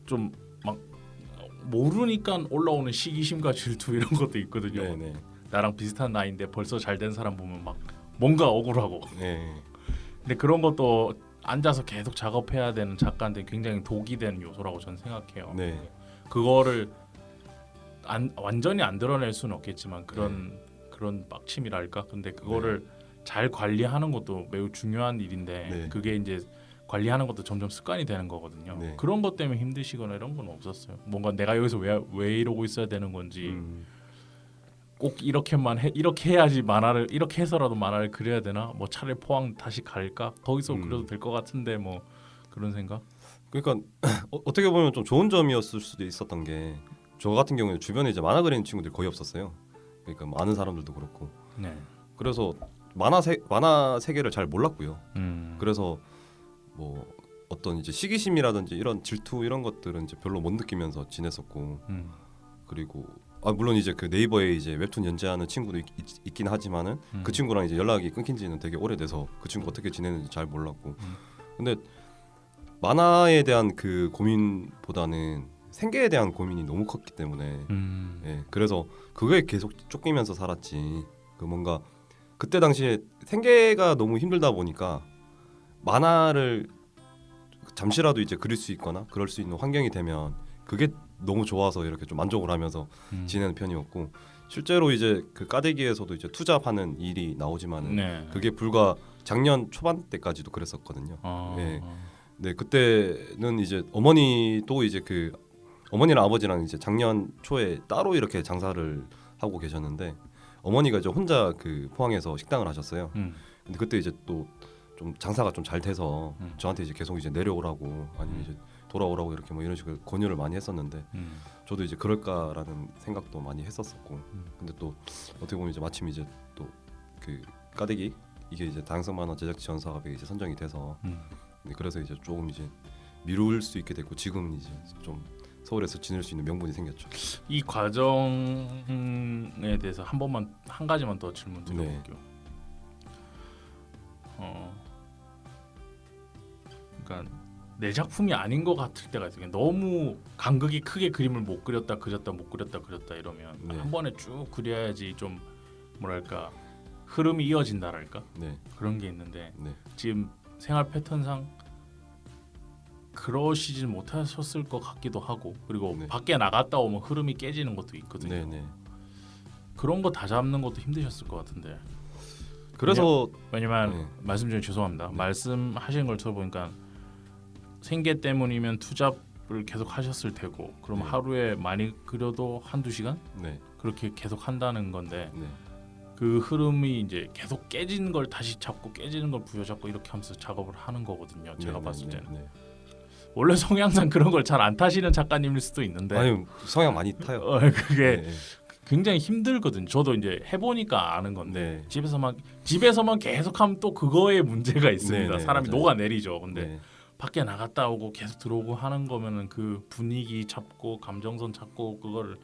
좀 막 모르니까 올라오는 시기심과 질투 이런 것도 있거든요. 네, 네. 나랑 비슷한 나이인데 벌써 잘 된 사람 보면 막 뭔가 억울하고. 네. 근데 그런 것도 앉아서 계속 작업해야 되는 작가한테 굉장히 독이 되는 요소라고 저는 생각해요. 네. 그거를 완전히 안 드러낼 수는 없겠지만 그런 빡침이랄까. 근데 그거를 잘 관리하는 것도 매우 중요한 일인데 네. 그게 이제 관리하는 것도 점점 습관이 되는 거거든요. 네. 그런 것 때문에 힘드시거나 이런 건 없었어요. 뭔가 내가 여기서 왜 이러고 있어야 되는 건지 꼭 이렇게 해야지 만화를 이렇게 해서라도 만화를 그려야 되나? 뭐 차라리 포항 다시 갈까? 거기서 그려도 될 것 같은데 뭐 그런 생각? 그러니까 어떻게 보면 좀 좋은 점이었을 수도 있었던 게 저 같은 경우에 주변에 이제 만화 그리는 친구들이 거의 없었어요. 그러니까 뭐 아는 사람들도 그렇고. 네. 그래서 만화 세계를 잘 몰랐고요. 그래서 뭐 어떤 이제 시기심이라든지 이런 질투 이런 것들은 이제 별로 못 느끼면서 지냈었고. 그리고 물론 이제 그 네이버에 이제 웹툰 연재하는 친구도 있긴 하지만은 그 친구랑 이제 연락이 끊긴지는 되게 오래돼서 그 친구 어떻게 지내는지 잘 몰랐고. 근데 만화에 대한 그 고민보다는 생계에 대한 고민이 너무 컸기 때문에 예, 그래서 그거에 계속 쫓기면서 살았지. 그 뭔가 그때 당시에 생계가 너무 힘들다 보니까 만화를 잠시라도 이제 그릴 수 있거나 그럴 수 있는 환경이 되면 그게 너무 좋아서 이렇게 좀 만족을 하면서 지내는 편이었고, 실제로 이제 그 까대기에서도 이제 투잡하는 일이 나오지만은 네. 그게 불과 작년 초반 때까지도 그랬었거든요. 네. 네, 그때는 이제 어머니도 이제 그 어머니랑 아버지랑 이제 작년 초에 따로 이렇게 장사를 하고 계셨는데 어머니가 이제 혼자 그 포항에서 식당을 하셨어요. 근데 그때 이제 또 좀 장사가 좀 잘 돼서 저한테 이제 계속 이제 내려오라고 아니면 이제 돌아오라고 이렇게 뭐 이런 식으로 권유를 많이 했었는데 저도 이제 그럴까라는 생각도 많이 했었었고. 근데 또 어떻게 보면 이제 마침 이제 또 그 까대기 이게 이제 다양성 만화 제작 지원 사업에 이제 선정이 돼서 네, 그래서 이제 조금 이제 미룰 수 있게 됐고 지금은 이제 좀 서울에서 지낼 수 있는 명분이 생겼죠. 이 과정에 대해서 한 가지만 더 질문 드려볼게요. 그러니까 내 작품이 아닌 것 같을 때가 있어요. 너무 간극이 크게 그림을 못 그렸다 이러면 한 번에 쭉 그려야지 좀 뭐랄까 흐름이 이어진다랄까 그런 게 있는데 지금 생활 패턴상 그러시진 못하셨을 것 같기도 하고, 그리고 밖에 나갔다 오면 흐름이 깨지는 것도 있거든요. 그런 거 다 잡는 것도 힘드셨을 것 같은데. 그래서 왜냐면 말씀 중에 죄송합니다. 말씀하신 걸 들어보니까 생계 때문이면 투잡을 계속 하셨을 테고, 그럼 하루에 많이 그려도 한두 시간 그렇게 계속 한다는 건데 그 흐름이 이제 계속 깨지는 걸 다시 잡고 깨지는 걸 부여잡고 이렇게 하면서 작업을 하는 거거든요. 제가 봤을 때는. 원래 성향상 그런 걸 잘 안 타시는 작가님일 수도 있는데 아니 성향 많이 타요. 그게 굉장히 힘들거든요. 저도 이제 해보니까 아는 건데 집에서만 계속하면 또 그거에 문제가 있습니다. 사람이 맞아요. 녹아내리죠. 근데 밖에 나갔다 오고 계속 들어오고 하는 거면은 그 분위기 잡고 감정선 잡고 그거를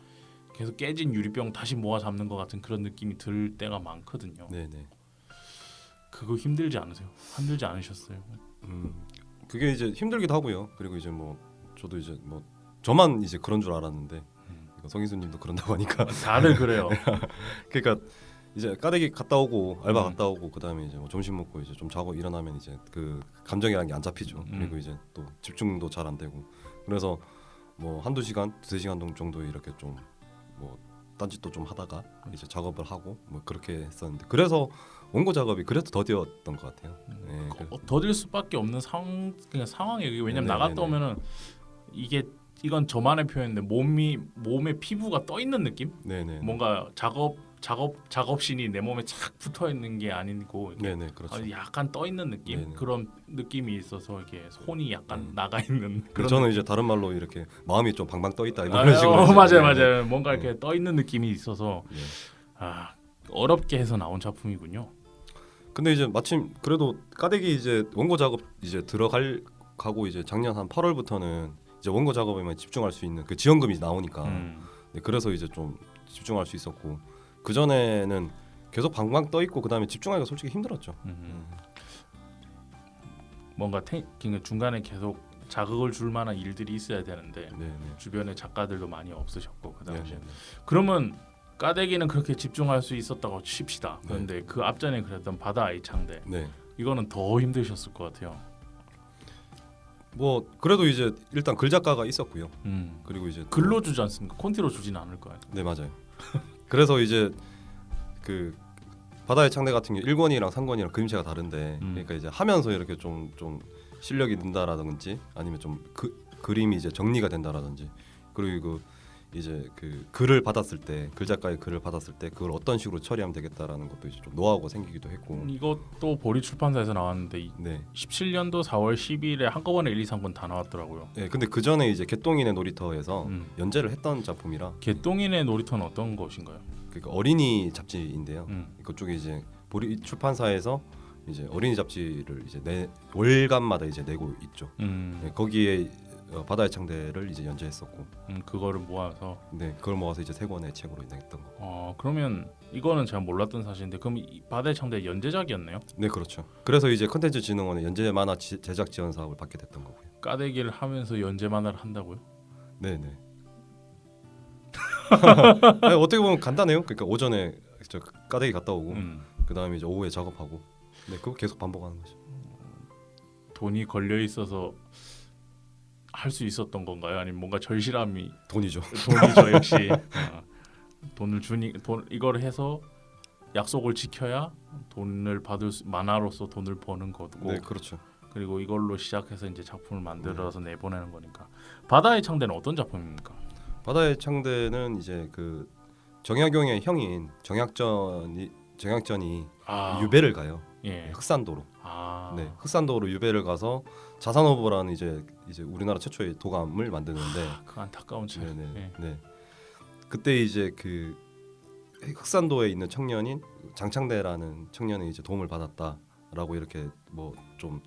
계속 깨진 유리병 다시 모아 잡는 것 같은 그런 느낌이 들 때가 많거든요. 그거 힘들지 않으세요? 힘들지 않으셨어요? 그게 이제 힘들기도 하고요. 그리고 이제 뭐 저도 이제 뭐 저만 이제 그런 줄 알았는데 성희수님도 그런다고 하니까 다들 그래요. 그러니까 이제 까대기 갔다 오고 알바 갔다 오고 그다음에 이제 뭐 점심 먹고 이제 좀 자고 일어나면 이제 그 감정이라는 게 안 잡히죠. 그리고 이제 또 집중도 잘 안 되고 그래서 뭐 한두 시간, 두세 시간 정도 이렇게 좀 뭐 딴짓도 좀 하다가 이제 작업을 하고 뭐 그렇게 했었는데 그래서 원고 작업이 그래도 더디었던 것 같아요. 더딜 수밖에 없는 그냥 상황이에요. 왜냐면 나갔다 오면은 이건 저만의 표현인데 몸에 피부가 떠 있는 느낌? 뭔가 작업신이 내 몸에 착 붙어 있는 게 아니고 그렇죠. 약간 떠 있는 느낌 그런 느낌이 있어서 이게 손이 약간 나가 있는 그런. 저는 이제 다른 말로 이렇게 마음이 좀 방방 떠 있다 이런 식으로. 맞아요. 뭔가 이렇게 떠 있는 느낌이 있어서 어렵게 해서 나온 작품이군요. 근데 이제 마침 그래도 까대기 이제 원고 작업 이제 가고 이제 작년 한 8월부터는 이제 원고 작업에만 집중할 수 있는 그 지원금이 나오니까 그래서 이제 좀 집중할 수 있었고 그 전에는 계속 방방 떠 있고 그 다음에 집중하기가 솔직히 힘들었죠. 뭔가 중간에 계속 자극을 줄 만한 일들이 있어야 되는데 주변에 작가들도 많이 없으셨고 그 당시에. 그러면 까대기는 그렇게 집중할 수 있었다고 칩시다. 그런데 그 앞전에 그랬던 바다 아이창대 이거는 더 힘드셨을 것 같아요. 뭐 그래도 이제 일단 글 작가가 있었고요. 그리고 이제 글로 주지 않습니까? 콘티로 주진 않을 거예요. 네 맞아요. 그래서 이제 그 바다의 창대 같은 경우 1권이랑 3권이랑 그림체가 다른데 그러니까 이제 하면서 이렇게 좀 실력이 는다라든지 아니면 좀 그림이 이제 정리가 된다라든지 그리고 이제 그 글을 받았을 때 글 작가의 글을 받았을 때 그걸 어떤 식으로 처리하면 되겠다라는 것도 이제 좀 노하우가 생기기도 했고 이것도 보리 출판사에서 나왔는데 17년도 4월 10일에 한꺼번에 1, 2, 3권 다 나왔더라고요. 근데 그 전에 이제 개똥인의 놀이터에서 연재를 했던 작품이라. 개똥인의 놀이터는 어떤 것인가요? 그러니까 어린이 잡지인데요. 그쪽에 이제 보리 출판사에서 이제 어린이 잡지를 이제 월간마다 이제 내고 있죠. 거기에 바다의 창대를 이제 연재했었고 그거를 모아서 그걸 모아서 이제 3권의 책으로 냈던 거. 그러면 이거는 제가 몰랐던 사실인데 그럼 바다의 창대 연재작이었네요? 네 그렇죠. 그래서 이제 컨텐츠진흥원의 연재 만화 제작 지원 사업을 받게 됐던 거고요. 까대기를 하면서 연재 만화를 한다고요? 네네. 아니, 어떻게 보면 간단해요. 그러니까 오전에 저 까대기 갔다 오고 그 다음에 이제 오후에 작업하고 그거 계속 반복하는 거죠. 돈이 걸려 있어서 할 수 있었던 건가요? 아니면 뭔가 절실함이 돈이죠 역시 돈을 주니 이걸 해서 약속을 지켜야 돈을 받을 만화로서 돈을 버는 거고. 네 그렇죠. 그리고 이걸로 시작해서 이제 작품을 만들어서 내보내는 거니까. 바다의 창대는 어떤 작품입니까? 바다의 창대는 이제 그 정약용의 형인 정약전이 유배를 가요. 흑산도로. 흑산도로 유배를 가서 자산어보라는 이제 우리나라 최초의 도감을 만드는데 그 안타까운 책. 그때 이제 그 흑산도에 있는 청년인 장창대라는 청년이 이제 도움을 받았다라고 이렇게 뭐 좀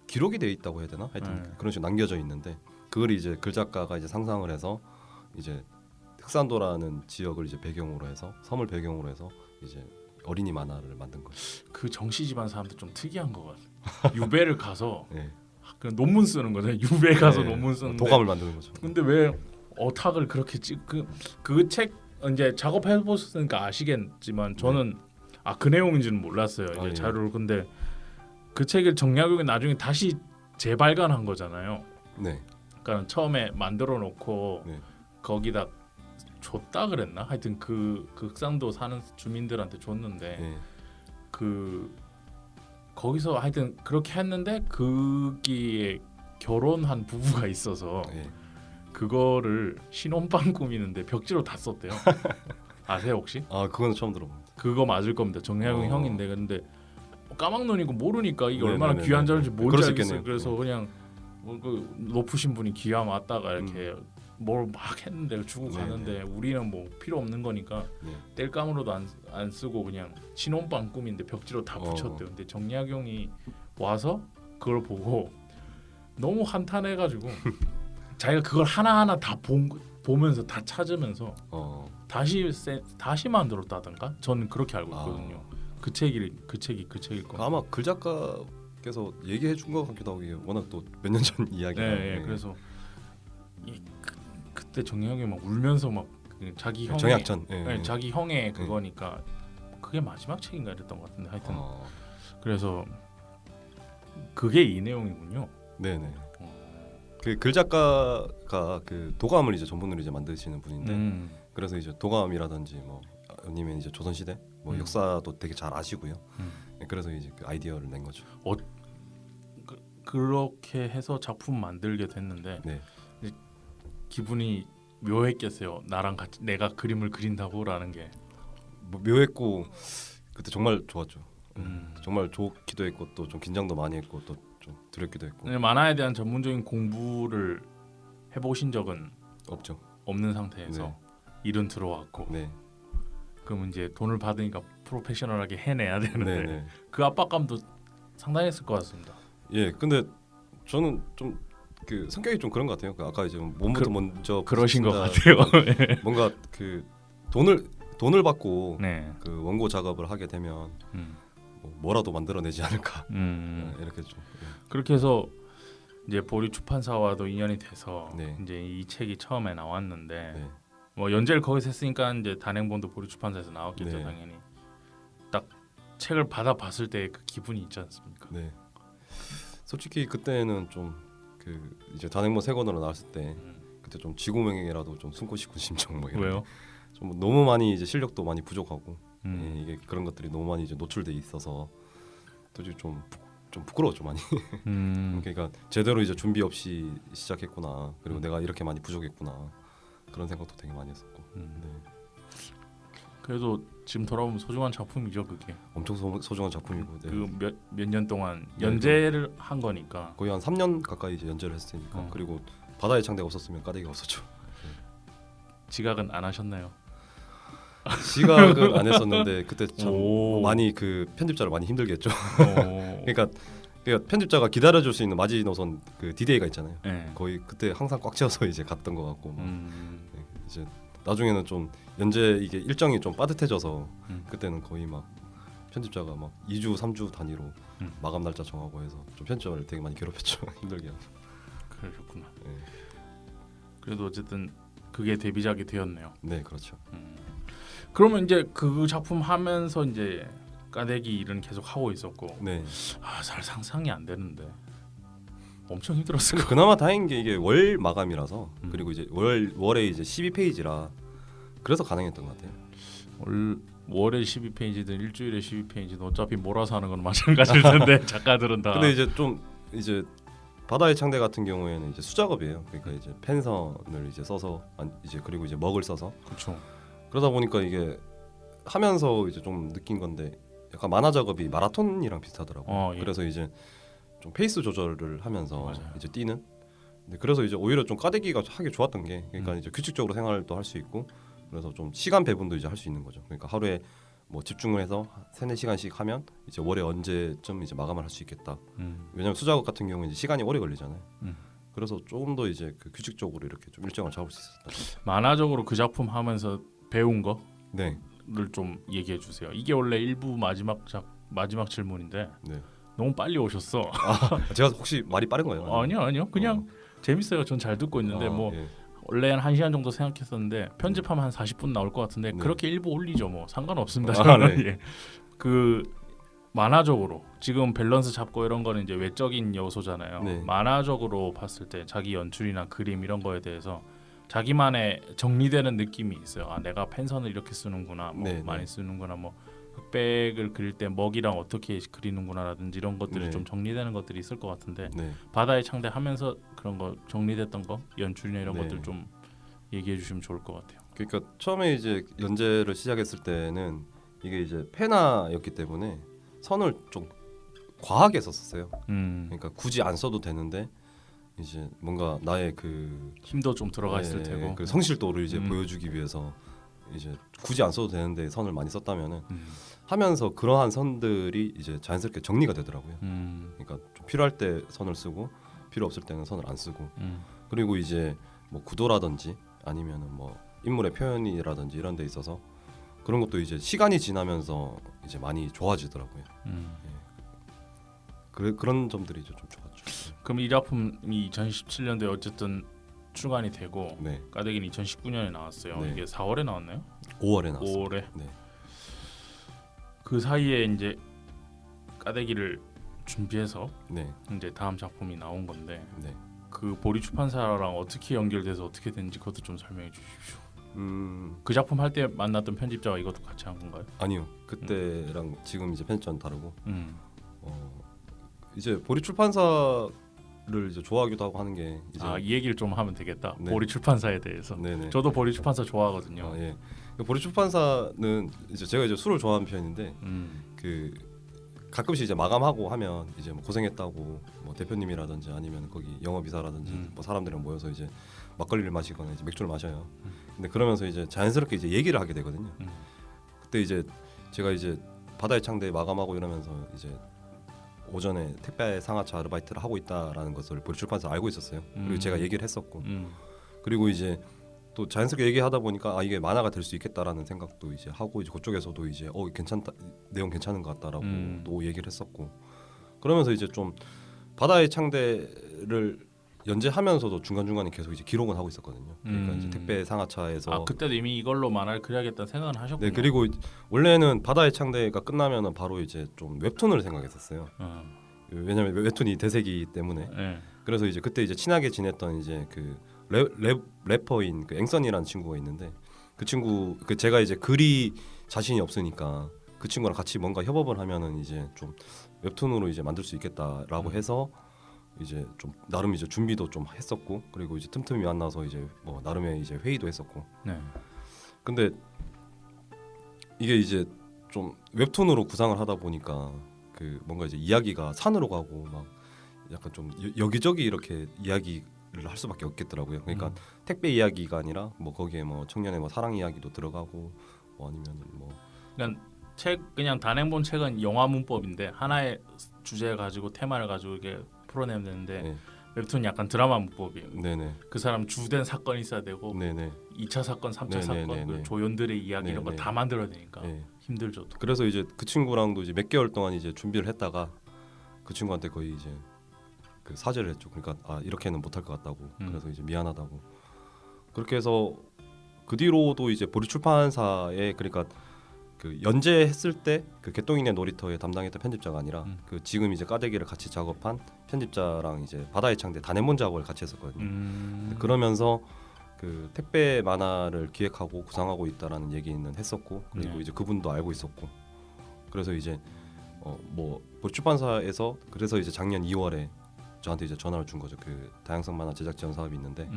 기록이 돼 있다고 해야 되나? 하여튼 그런 식으로 남겨져 있는데 그걸 이제 글 작가가 이제 상상을 해서 이제 흑산도라는 지역을 이제 배경으로 해서 섬을 배경으로 해서 이제 어린이 만화를 만든 거죠. 그 정씨 집안 사람들 좀 특이한 것 같아요. 유배를 가서 그냥 논문 쓰는 거죠. 유배 가서 논문 쓰는 도감을 만드는 거죠. 근데 왜 어탁을 그렇게 그 책 이제 작업해 보셨으니까 아시겠지만 저는 그 내용인지는 몰랐어요. 이제 자료를. 근데 그 책을 정약용이 나중에 다시 재발간한 거잖아요. 그러니까 처음에 만들어 놓고 거기다 줬다 그랬나? 하여튼 그 흑산도 사는 주민들한테 줬는데 거기서 하여튼 그렇게 했는데 거기에 결혼한 부부가 있어서 그거를 신혼방 꾸미는데 벽지로 다 썼대요. 아세요 혹시? 그건 처음 들어봅니다. 그거 맞을 겁니다. 정약용 형인데 근데 까막눈이고 모르니까 이게 네네네네. 얼마나 귀한 자인지 그럴 뭔지 수 알겠어요. 있겠네요. 그래서 그냥 그 높으신 분이 기와 맞다가 이렇게 뭘 막 했는데 주고 네네. 가는데 우리는 뭐 필요 없는 거니까 네. 뗄감으로도 안 쓰고 그냥 신혼방 꿈인데 벽지로 다 붙였대요. 근데 정약용이 와서 그걸 보고 너무 한탄해가지고 자기가 그걸 하나하나 다 보면서 다 찾으면서 다시 만들었다던가 저는 그렇게 알고 있거든요. 그 책일 거. 아마 글 작가께서 얘기해 준 것 같기도 하고 이게 워낙 또 몇 년 전 이야기라. 네. 그래서 그때 정약용이 막 울면서 막 자기 형의 정약전. 자기 형의 그거니까 그게 마지막 책인가 이랬던 것 같은데 하여튼 그래서 그게 이 내용이군요. 네네. 그 글 작가가 그 도감을 이제 전문으로 이제 만드시는 분인데 그래서 이제 도감이라든지 뭐 아니면 이제 조선 시대 뭐 역사도 되게 잘 아시고요. 그래서 이제 그 아이디어를 낸 거죠. 그렇게 해서 작품 만들게 됐는데 네. 기분이 묘했겠어요. 나랑 같이 내가 그림을 그린다고라는 게 뭐 묘했고 그때 정말 좋았죠. 정말 좋기도 했고 또 좀 긴장도 많이 했고 또 좀 두렵기도 했고. 만화에 대한 전문적인 공부를 해보신 적은 없죠. 없는 상태에서 네. 일은 들어왔고 네. 그럼 이제 돈을 받으니까 프로페셔널하게 해내야 되는데 네. 그 압박감도 상당했을 것 같습니다. 예, 근데 저는 좀 그 성격이 좀 그런 것 같아요. 그 아까 이제 몸부터 먼저 그러신 것 부딪힌다. 같아요. 뭔가 그 돈을 받고 네. 그 원고 작업을 하게 되면 뭐라도 만들어내지 않을까 이렇게 좀 그렇게 해서 이제 보리 출판사와도 인연이 돼서 네. 이제 이 책이 처음에 나왔는데 네. 뭐 연재를 거기서 했으니까 이제 단행본도 보리 출판사에서 나왔겠죠. 네. 당연히 딱 책을 받아봤을 때 그 기분이 있지 않습니까? 네. 솔직히 그때는 좀 그 이제 단행본 세 권으로 나왔을 때 그때 좀 지구명예라도 좀 숨고 싶은 심정 뭐 이런 왜요? 좀 너무 많이 이제 실력도 많이 부족하고 음. 이게 그런 것들이 너무 많이 이제 노출돼 있어서 도저히 좀 부끄러웠죠 많이. 그러니까 제대로 이제 준비 없이 시작했구나. 그리고 내가 이렇게 많이 부족했구나. 그런 생각도 되게 많이 했었고. 네. 그래도 지금 돌아보면 소중한 작품이죠 그게. 엄청 소중한 작품이고. 네. 그 몇 년 동안 연재를 한 거니까. 거의 한 3년 가까이 이제 연재를 했으니까. 그리고 바다의 창대가 없었으면 까대기가 없었죠. 지각은 안 하셨나요? 지각은 안 했었는데 그때 참 많이 그 편집자를 많이 힘들게 했죠. 그러니까 편집자가 기다려줄 수 있는 마지노선 그 디데이가 있잖아요. 네. 거의 그때 항상 꽉 채워서 이제 갔던 것 같고 이제 나중에는 좀 연재 이게 일정이 좀 빠듯해져서 그때는 거의 막 편집자가 막 2주 3주 단위로 마감 날짜 정하고 해서 좀 편집자를 되게 많이 괴롭혔죠. 힘들게 하고. 그러셨구나. 네. 그래도 어쨌든 그게 데뷔작이 되었네요. 네, 그렇죠. 그러면 이제 그 작품 하면서 이제 까대기 일은 계속 하고 있었고, 네. 잘 상상이 안 되는데 엄청 힘들었을 거예요. 그나마 다행인 게 이게 월 마감이라서 그리고 이제 월에 이제 12페이지라 그래서 가능했던 것 같아요. 월에 12페이지든 일주일에 12페이지든 어차피 몰아서 하는 건 마찬가지일 텐데 작가들은 다. 근데 이제 좀 이제 바다의 창대 같은 경우에는 이제 수작업이에요. 그러니까 이제 펜선을 이제 써서 이제 그리고 이제 먹을 써서. 그렇죠. 그러다 보니까 이게 하면서 이제 좀 느낀 건데 약간 만화 작업이 마라톤이랑 비슷하더라고요. 예. 그래서 이제 좀 페이스 조절을 하면서 맞아요. 이제 뛰는. 근데 그래서 이제 오히려 좀 까대기가 하기 좋았던 게 그러니까 이제 규칙적으로 생활도 할 수 있고 그래서 좀 시간 배분도 이제 할 수 있는 거죠. 그러니까 하루에 뭐 집중을 해서 3-4시간씩 하면 이제 월에 언제쯤 이제 마감을 할 수 있겠다. 왜냐면 수작업 같은 경우는 이제 시간이 오래 걸리잖아요. 그래서 조금 더 이제 그 규칙적으로 이렇게 좀 일정을 잡을 수 있었다. 만화적으로 그 작품 하면서 배운 거를 네. 좀 얘기해 주세요. 이게 원래 1부 마지막 질문인데 네. 너무 빨리 오셨어. 제가 혹시 말이 빠른 거예요? 아니요. 그냥 재밌어요. 전 잘 듣고 있는데 뭐 예. 원래 한 1시간 정도 생각했었는데 편집하면 한 40분 나올 것 같은데 네. 그렇게 일부 올리죠. 뭐 상관없습니다. 저는. 네. 예. 그 만화적으로 지금 밸런스 잡고 이런 거는 이제 외적인 요소잖아요. 네. 만화적으로 봤을 때 자기 연출이나 그림 이런 거에 대해서 자기만의 정리되는 느낌이 있어요. 내가 펜선을 이렇게 쓰는구나, 뭐 네, 많이 네. 쓰는구나, 뭐 흑백을 그릴 때 먹이랑 어떻게 그리는구나라든지 이런 것들이 네. 좀 정리되는 것들이 있을 것 같은데 네. 바다의 창대 하면서 그런 거 정리됐던 거 연출이나 이런 네. 것들 좀 얘기해 주시면 좋을 것 같아요. 그러니까 처음에 이제 연재를 시작했을 때는 이게 이제 페나였기 때문에 선을 좀 과하게 썼었어요. 그러니까 굳이 안 써도 되는데 이제 뭔가 나의 그 힘도 좀 들어가 있을 테고 그 성실도를 이제 보여주기 위해서 이제 굳이 안 써도 되는데 선을 많이 썼다면은 하면서 그러한 선들이 이제 자연스럽게 정리가 되더라고요. 그러니까 좀 필요할 때 선을 쓰고 필요 없을 때는 선을 안 쓰고 그리고 이제 뭐 구도라든지 아니면은 뭐 인물의 표현이라든지 이런 데 있어서 그런 것도 이제 시간이 지나면서 이제 많이 좋아지더라고요. 그런 점들이 좀 좋았죠. 그럼 이 작품이 2017년도에 어쨌든 출간이 되고 네. 까대기는 2019년에 나왔어요. 네. 이게 4월에 나왔나요? 5월에 나왔어요. 5월에. 네. 그 사이에 이제 까대기를 준비해서 네. 이제 다음 작품이 나온 건데 네. 그 보리 출판사랑 어떻게 연결돼서 어떻게 된지 그것도 좀 설명해 주십시오. 그 작품 할 때 만났던 편집자와 이것도 같이 한 건가요? 아니요. 그때랑 지금 이제 편집자는 다르고 이제 보리 출판사를 이제 좋아하기도 하고 하는 게 이제 이 얘기를 좀 하면 되겠다. 네. 보리 출판사에 대해서. 네네. 저도 보리 출판사 좋아하거든요. 예. 보리 출판사는 이제 제가 이제 술을 좋아하는 편인데 그 가끔씩 이제 마감하고 하면 이제 뭐 고생했다고 뭐 대표님이라든지 아니면 거기 영업이사라든지 뭐 사람들이랑 모여서 이제 막걸리를 마시거나 이제 맥주를 마셔요. 근데 그러면서 이제 자연스럽게 이제 얘기를 하게 되거든요. 그때 이제 제가 이제 바다의 창대 마감하고 이러면서 이제 오전에 택배 상하차 아르바이트를 하고 있다라는 것을 보리 출판사 알고 있었어요. 그리고 제가 얘기를 했었고 그리고 이제 또 자연스럽게 얘기하다 보니까 이게 만화가 될 수 있겠다라는 생각도 이제 하고 이제 그쪽에서도 이제 괜찮다, 내용 괜찮은 것 같다라고 또 얘기를 했었고 그러면서 이제 좀 바다의 창대를 연재하면서도 중간중간에 계속 이제 기록은 하고 있었거든요. 그러니까 이제 택배 상하차에서 그때도 이미 이걸로 만화를 그려야겠다는 생각을 하셨군요. 네, 그리고 원래는 바다의 창대가 끝나면은 바로 이제 좀 웹툰을 생각했었어요. 왜냐면 웹툰이 대세기 때문에. 그래서 이제 그때 이제 친하게 지냈던 이제 그 래퍼인 그 앵선이라는 친구가 있는데 그 친구 제가 이제 글이 자신이 없으니까 그 친구랑 같이 뭔가 협업을 하면은 이제 좀 웹툰으로 이제 만들 수 있겠다라고 해서 이제 좀 나름 이제 준비도 좀 했었고 그리고 이제 틈틈이 만나서 이제 뭐 나름의 이제 회의도 했었고. 근데 이게 이제 좀 웹툰으로 구상을 하다 보니까 그 뭔가 이제 이야기가 산으로 가고 막 약간 좀 여기저기 이렇게 이야기를 할 수밖에 없겠더라고요. 그러니까 택배 이야기가 아니라 뭐 거기에 뭐 청년의 뭐 사랑 이야기도 들어가고 뭐 아니면 뭐 그냥 단행본 책은 영화 문법인데 하나의 주제 가지고 테마를 가지고 이게 풀어내면 되는데 네. 웹툰 약간 드라마 문법이에요. 네네. 그 사람 주된 사건이 있어야 되고 네네. 2차 사건, 3차 사건, 그 조연들의 이야기 이런 거 다 만들어야 되니까 힘들죠. 또. 그래서 이제 그 친구랑도 이제 몇 개월 동안 이제 준비를 했다가 그 친구한테 거의 이제 그 사죄를 했죠. 그러니까 이렇게는 못할 것 같다고. 그래서 이제 미안하다고. 그렇게 해서 그 뒤로도 이제 보리 출판사에 그러니까 그 연재했을 때 그 개똥이네 놀이터에 담당했던 편집자가 아니라 그 지금 이제 까대기를 같이 작업한 편집자랑 이제 바다의 창대 단행본 작업을 같이 했었거든요. 그러면서 그 택배 만화를 기획하고 구상하고 있다라는 얘기는 했었고 그리고 이제 그분도 알고 있었고 그래서 이제 뭐 보리 출판사에서 그래서 이제 작년 2월에 저한테 이제 전화를 준 거죠. 그 다양성 만화 제작 지원 사업이 있는데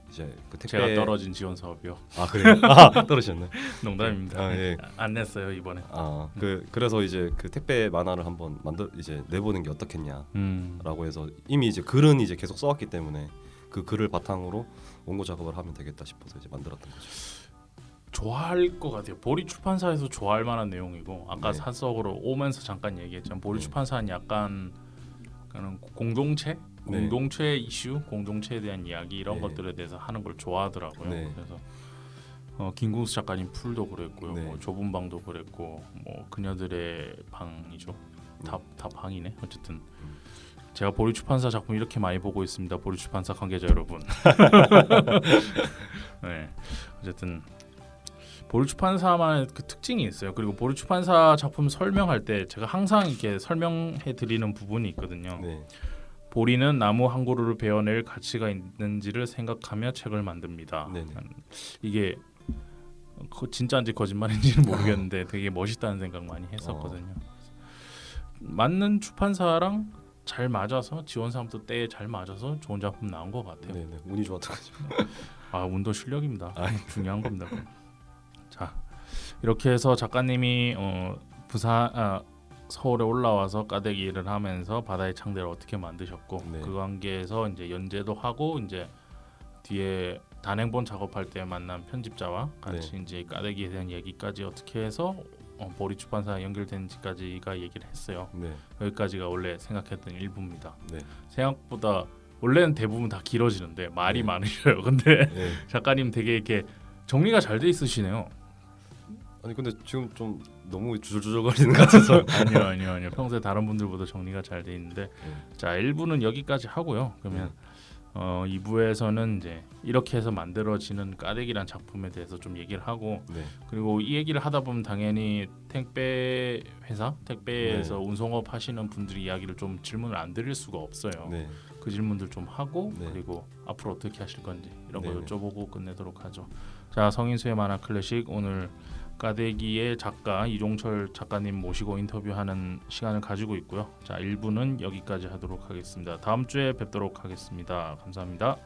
이제 그 택배 제가 떨어진 지원 사업이요. 그래요? 떨어졌네. 농담입니다. 예. 안 냈어요 이번에. 그래서 이제 그 택배 만화를 한번 이제 내보는 게 어떻겠냐라고 해서 이미 이제 글은 이제 계속 써왔기 때문에 그 글을 바탕으로 원고 작업을 하면 되겠다 싶어서 이제 만들었던 거죠. 좋아할 것 같아요. 보리 출판사에서 좋아할 만한 내용이고 아까 산속으로 오면서 잠깐 얘기했지만 보리 출판사는 약간 공동체 이슈, 공동체에 대한 이야기 이런 것들에 대해서 하는 걸 좋아하더라고요. 그래서 김궁수 작가님 풀도 그랬고요. 뭐 좁은 방도 그랬고 뭐 그녀들의 방이죠. 다 방이네. 어쨌든 제가 보리 출판사 작품 이렇게 많이 보고 있습니다. 보리 출판사 관계자 여러분. 어쨌든 보리 출판사만의 그 특징이 있어요. 그리고 보리 출판사 작품 설명할 때 제가 항상 이렇게 설명해 드리는 부분이 있거든요. 보리는 나무 한 그루를 베어낼 가치가 있는지를 생각하며 책을 만듭니다. 이게 진짜인지 거짓말인지는 모르겠는데 되게 멋있다는 생각 많이 했었거든요. 맞는 출판사랑 잘 맞아서 지원 사람도 때에 잘 맞아서 좋은 작품 나온 것 같아요. 운이 좋았던 거죠. 운도 실력입니다. 중요한 겁니다. 자, 이렇게 해서 작가님이 서울에 올라와서 까대기를 하면서 바다의 창대를 어떻게 만드셨고 네. 그 관계에서 이제 연재도 하고 이제 뒤에 단행본 작업할 때 만난 편집자와 같이 이제 까대기에 대한 얘기까지 어떻게 해서 보리 출판사에 연결되는지까지가 얘기를 했어요. 네. 여기까지가 원래 생각했던 일부입니다. 네. 생각보다 원래는 대부분 다 길어지는데 말이 네. 많으셔요. 근데 네. 작가님 되게 이렇게 정리가 잘 돼 있으시네요. 아니 근데 지금 좀 너무 주저주저거리는 것 같아서. 아니요. 평소에 다른 분들보다 정리가 잘 돼 있는데 자 1부는 여기까지 하고요. 그러면 2부에서는 이제 이렇게 해서 만들어지는 까대기란 작품에 대해서 좀 얘기를 하고 네. 그리고 이 얘기를 하다 보면 당연히 택배에서 운송업 하시는 분들이 이야기를 좀 질문을 안 드릴 수가 없어요. 네. 그 질문들 좀 하고 네. 그리고 앞으로 어떻게 하실 건지 이런 거 네네. 여쭤보고 끝내도록 하죠. 자 성인수의 만화 클래식 오늘 까대기의 작가 이종철 작가님 모시고 인터뷰하는 시간을 가지고 있고요. 자 1부는 여기까지 하도록 하겠습니다. 다음 주에 뵙도록 하겠습니다. 감사합니다.